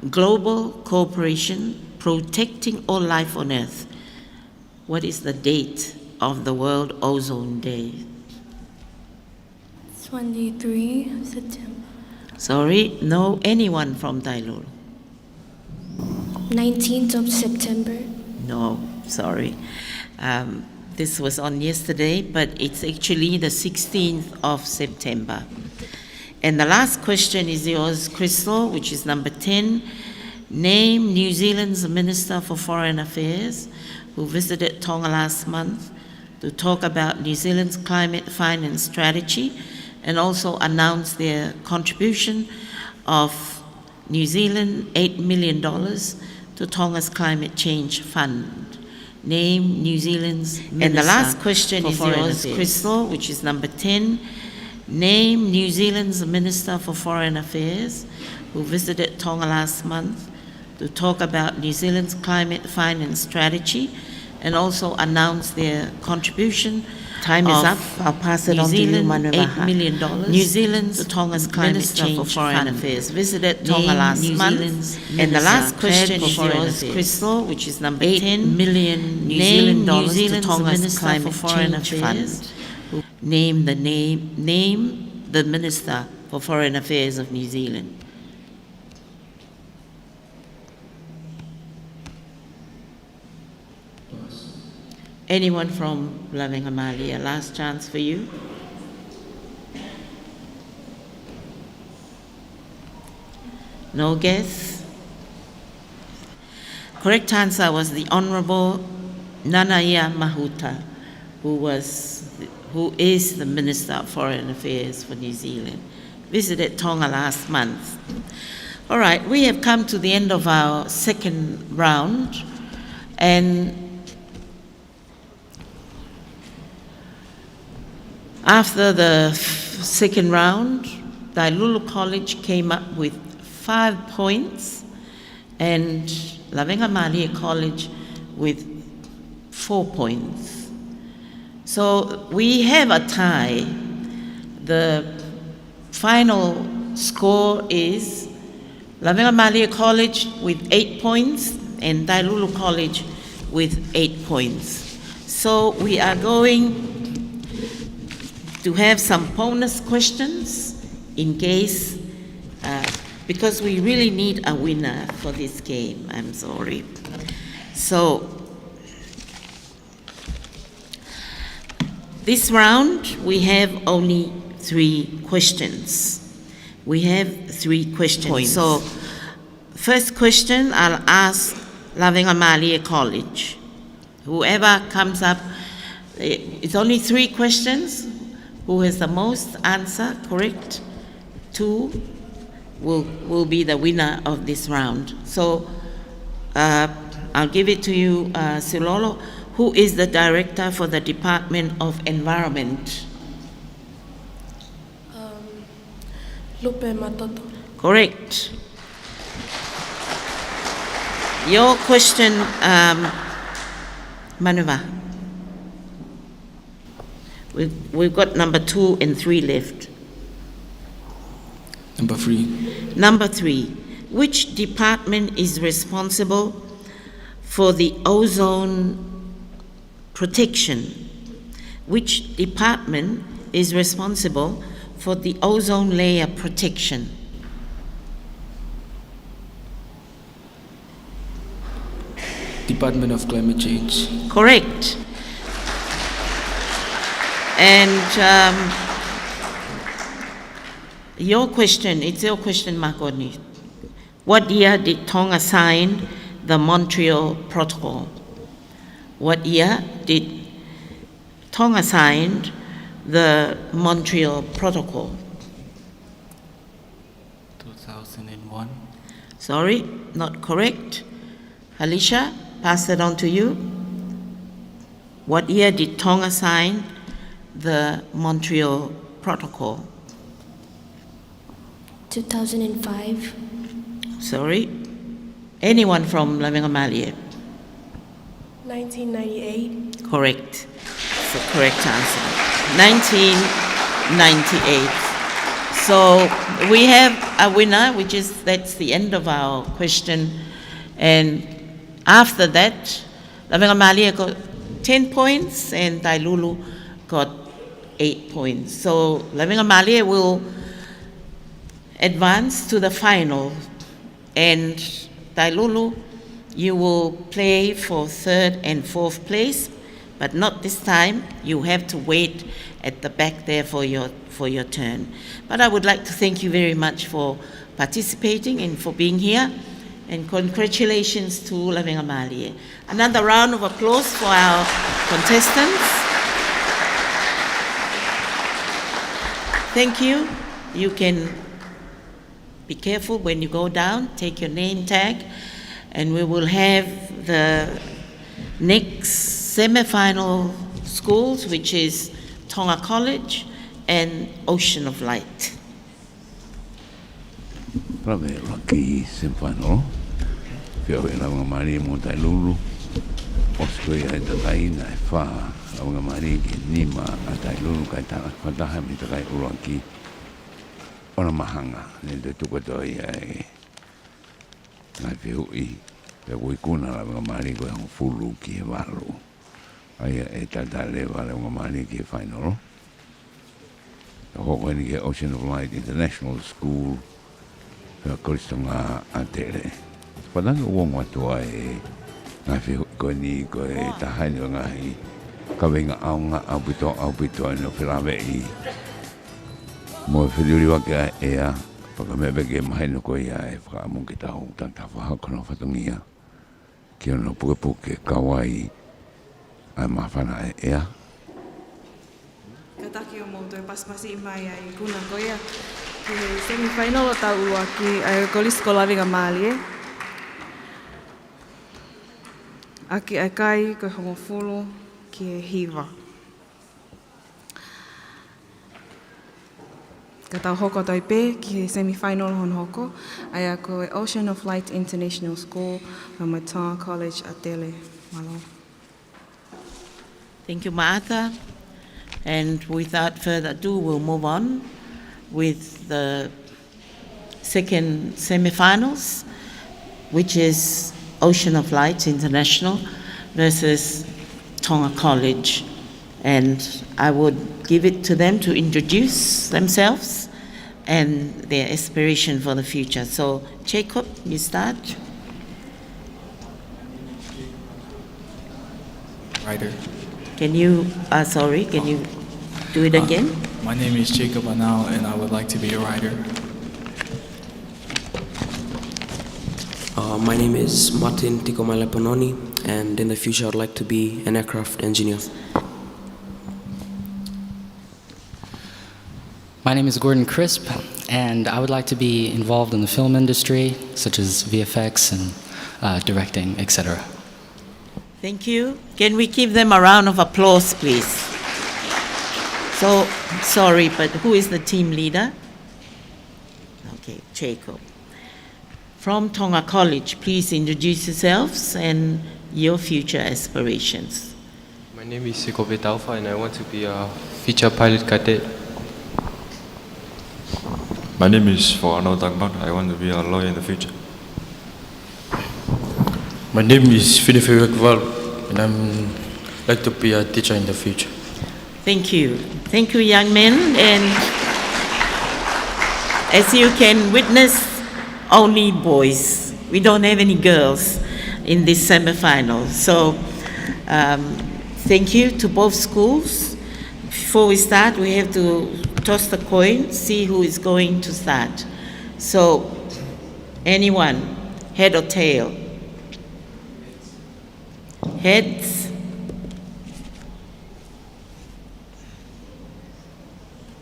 Global Cooperation Protecting All Life on Earth. What is the date of the World Ozone Day? 23 September. Sorry, no, anyone from Tailul? 19th of September. No, sorry. This was on yesterday, but it's actually the 16th of September. And the last question is yours, Crystal, which is number 10. Name New Zealand's Minister for Foreign Affairs who visited Tonga last month to talk about New Zealand's climate finance strategy and also announce their contribution of New Zealand $8 million to Tonga's climate change fund. Name New Zealand's Minister. And the last question is yours, Crystal, which is number 10. Name New Zealand's Minister for Foreign Affairs who visited Tonga last month to talk about New Zealand's climate finance strategy and also announce their contribution. Time is up. I'll pass it on to you, Manuela. $8 million. New Zealand's to Tonga's climate change for Foreign Affairs visited Tonga last month. And the last question is yours, Crystal, which is number 10. $8 million New Zealand dollars to Tonga's climate change fund. Name the Minister for Foreign Affairs of New Zealand. Anyone from Loving Amalia? Last chance for you. No guess? Correct answer was the Honourable Nanaia Mahuta, who is the Minister of Foreign Affairs for New Zealand, visited Tonga last month. All right, we have come to the end of our second round, and after the second round, Tailulu College came up with 5 points and Lavenga Malia College with 4 points. So we have a tie. The final score is Lavenga Malia College with 8 points and Tailulu College with 8 points. So we are going to have some bonus questions in case, because we really need a winner for this game. I'm sorry. So this round we have only 3 questions. We have 3 questions. Points. So first question I'll ask Lavenga Malia College. Whoever comes up, it's only 3 questions. Who has the most answer correct? 2 will be the winner of this round. So I'll give it to you, Silolo. Who is the director for the Department of Environment? Lupe Matoto. Correct. Your question, Manuva. We've got number 2 and 3 left. Number 3. Number 3. Which department is responsible for the ozone protection? Which department is responsible for the ozone layer protection? Department of Climate Change. Correct. And Your question, it's your question, Makoni. What year did Tonga sign the Montreal Protocol? What year did Tonga sign the Montreal Protocol? 2001. Sorry, not correct. Alicia, pass it on to you. What year did Tonga sign the Montreal Protocol? 2005. Sorry. Anyone from Lavengamalier? 1998. Correct. It's the correct answer. 1998. So we have a winner, that's the end of our question. And after that, Lavengamalier got 10 points and Tailulu got 8 points. So Lavengamalier will advance to the final. And Tailulu, you will play for 3rd and 4th place, but not this time. You have to wait at the back there for your turn. But I would like to thank you very much for participating and for being here. And congratulations to Lavengamalier. Another round of applause for our contestants. Thank you. You can be careful when you go down, take your name tag, and we will have the next semi-final schools, which is Tonga College and Ocean of Light. Prave raki semi-final. Whio e Lavengamalier mo Tailulu. Oskoi e tataina e wha. Lavengamalier ki nima a Tailulu kai tala whataha mi takai uraki. Ona mahanga, ne te tukatoi ai ngai whihui. Pea kui kuna Lavengamalier koe hong fulu ki he walu. Ai e tata lewa Lavengamalier ki he whainoro. Hoko ni ke Ocean of Light International School. Pea koristonga a tere. Whananga uongo atua e ngai whihui koe ni koe tahaini o ngai. Kawenga aunga au pito no whilawe i. Mo whiriuri wake ea, whakamebe ke mahaino ko ia e whakaamon ki tau tanta whahakono whatungia. Ki ono puke kawai ai mawhana e ea. Ka taki o moutou e pasipasi I mai ai kuna ko ia. Ki he semi-final o tau ua ki ai Kolisko Lavengamalier. Aki ai kai koe hongofulu ki he hiva. Ka tau hoko toi pē ki he semi-final hon hoko. Ai a koe Ocean of Light International School from Tonga College a Tele. Malo. Thank you, Martha. And without further ado, we'll move on with the second semi-finals, which is Ocean of Light International versus Tonga College. And I would give it to them to introduce themselves and their aspiration for the future. So, Jacob, you start. Ryder. Can you do it again? My name is Jacob Anao, and I would like to be a rider. My name is Martin Tikomalapanoni, and in the future I'd like to be an aircraft engineer. My name is Gordon Crisp, and I would like to be involved in the film industry, such as VFX and directing, etc. Thank you. Can we give them a round of applause, please? So, sorry, but who is the team leader? Okay, Jacob. From Tonga College, please introduce yourselves and your future aspirations. My name is Siko Betaufa, and I want to be a feature pilot cadet. My name is Foano Dagban. I want to be a lawyer in the future. My name is Philip Val, and I'm like to be a teacher in the future. Thank you. Thank you, young men. And as you can witness, only boys. We don't have any girls in this semi-final. So thank you to both schools. Before we start, we have to toss the coin, see who is going to start. So, anyone, head or tail? Heads.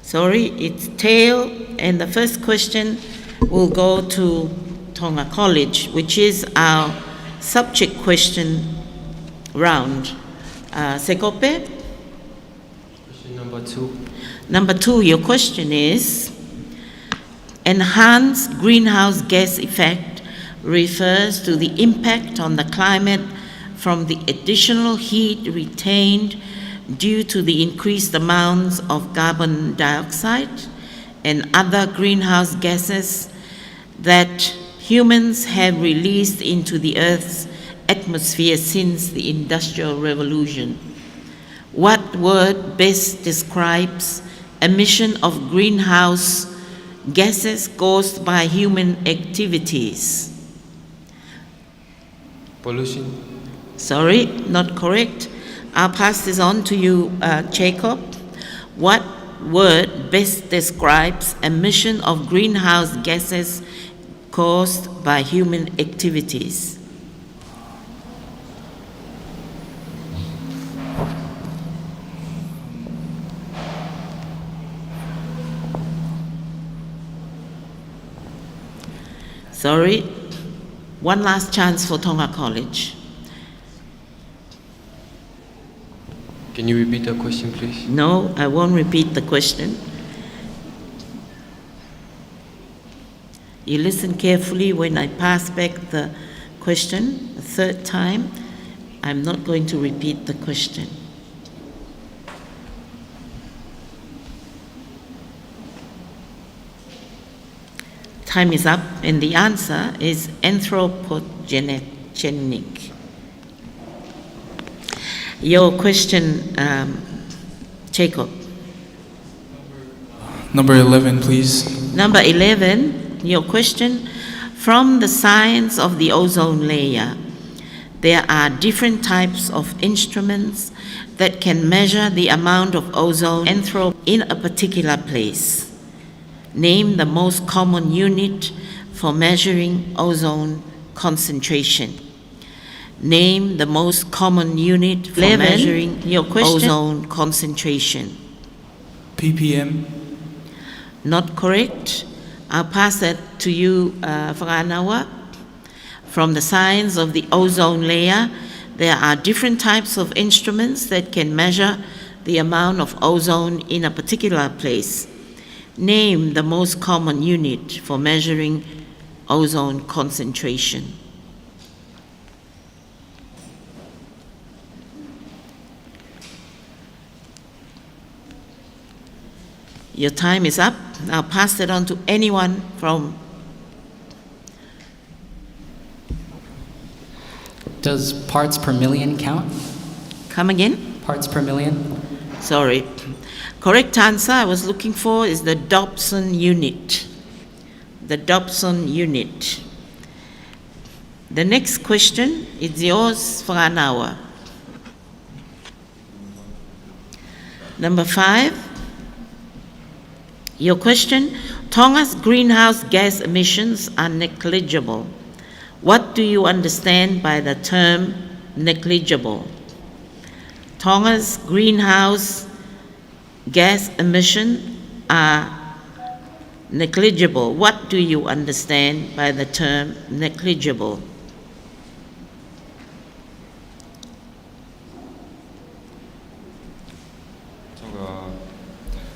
Sorry, it's tail, and the first question will go to Tonga College, which is our subject question round. Sekope? Question number 2. Number 2, your question is, enhanced greenhouse gas effect refers to the impact on the climate from the additional heat retained due to the increased amounts of carbon dioxide and other greenhouse gases that humans have released into the Earth's atmosphere since the Industrial Revolution. What word best describes emission of greenhouse gases caused by human activities? Pollution. Sorry, not correct. I'll pass this on to you, Jacob. What word best describes emission of greenhouse gases caused by human activities? Sorry, one last chance for Tonga College. Can you repeat the question, please? No, I won't repeat the question. You listen carefully when I pass back the question a third time. I'm not going to repeat the question. Time is up, and the answer is anthropogenic. Your question, Jacob. Number 11, please. Number 11, your question. From the science of the ozone layer, there are different types of instruments that can measure the amount of ozone in a particular place. Name the most common unit for measuring ozone concentration. Name the most common unit for measuring your ozone concentration. ppm. Not correct. I'll pass that to you, Whakanawa. From the science of the ozone layer, there are different types of instruments that can measure the amount of ozone in a particular place. Name the most common unit for measuring ozone concentration. Your time is up. I'll pass it on to anyone from... Does parts per million count? Come again? Parts per million? Sorry. Correct answer I was looking for is the Dobson unit. The Dobson unit. The next question is yours for an hour. Number 5. Your question, Tonga's greenhouse gas emissions are negligible. What do you understand by the term negligible? Tonga's greenhouse gas emissions are negligible. What do you understand by the term negligible?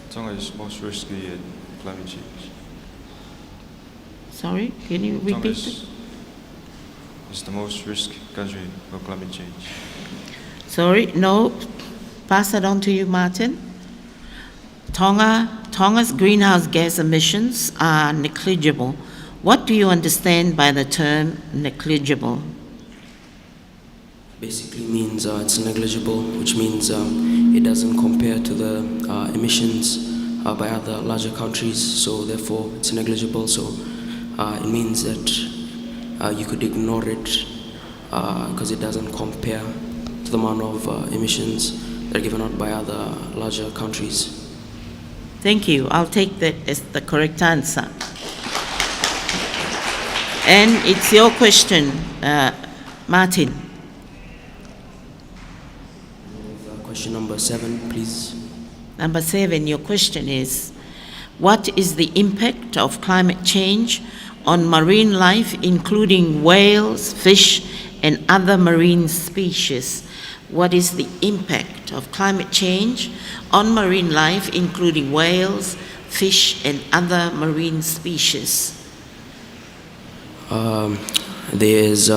Tonga is most risky in climate change. Sorry, can you repeat Tonga it? is the most risky country for climate change. Sorry, no. Pass it on to you, Martin. Tonga's greenhouse gas emissions are negligible. What do you understand by the term negligible? Basically means it's negligible, which means it doesn't compare to the emissions by other larger countries, so therefore it's negligible. So it means that you could ignore it because it doesn't compare to the amount of emissions that are given out by other larger countries. Thank you. I'll take that as the correct answer. And it's your question, Martin. Question number 7, please. Number 7, your question is, what is the impact of climate change on marine life, including whales, fish, and other marine species? What is the impact of climate change on marine life, including whales, fish, and other marine species? There's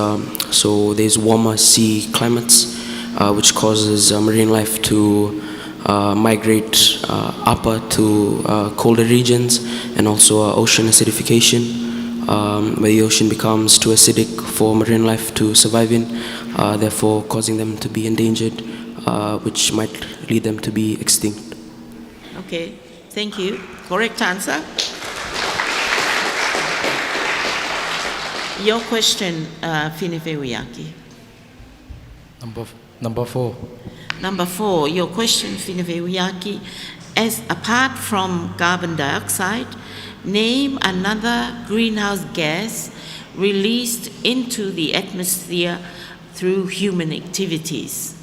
warmer sea climates, which causes marine life to migrate upper to colder regions, and also ocean acidification, where the ocean becomes too acidic for marine life to survive in, therefore causing them to be endangered, which might lead them to be extinct. Okay, thank you. Correct answer. Your question, Finifeuyaki. Number 4. Number 4, your question, Finifeuyaki, as apart from carbon dioxide, name another greenhouse gas released into the atmosphere through human activities.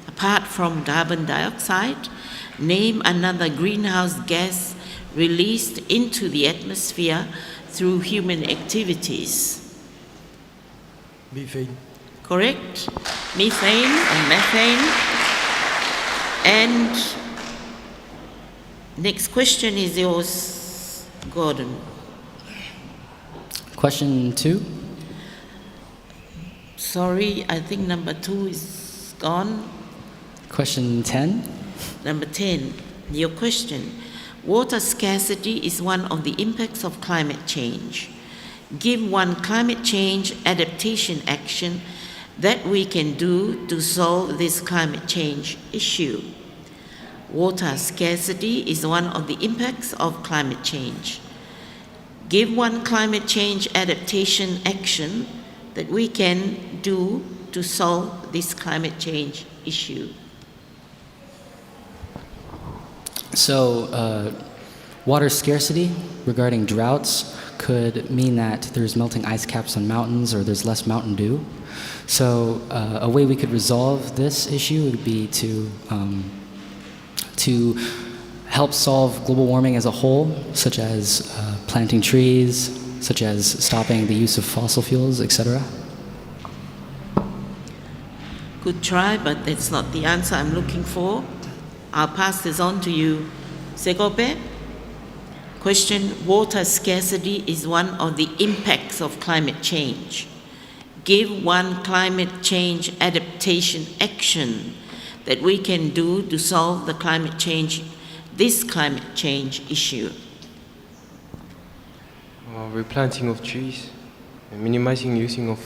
Apart from carbon dioxide, name another greenhouse gas released into the atmosphere through human activities. Methane. Correct. Methane and methane. And next question is yours, Gordon. Question 2. Sorry, I think number 2 is gone. Question 10. Number 10, your question. Water scarcity is one of the impacts of climate change. Give one climate change adaptation action that we can do to solve this climate change issue. Water scarcity is one of the impacts of climate change. Give one climate change adaptation action that we can do to solve this climate change issue. So, water scarcity regarding droughts could mean that there's melting ice caps on mountains or there's less mountain dew. So a way we could resolve this issue would be to help solve global warming as a whole, such as planting trees, such as stopping the use of fossil fuels, etc. Good try, but that's not the answer I'm looking for. I'll pass this on to you, Sekope. Question, water scarcity is one of the impacts of climate change. Give one climate change adaptation action that we can do to solve the this climate change issue. Replanting of trees, and minimizing using of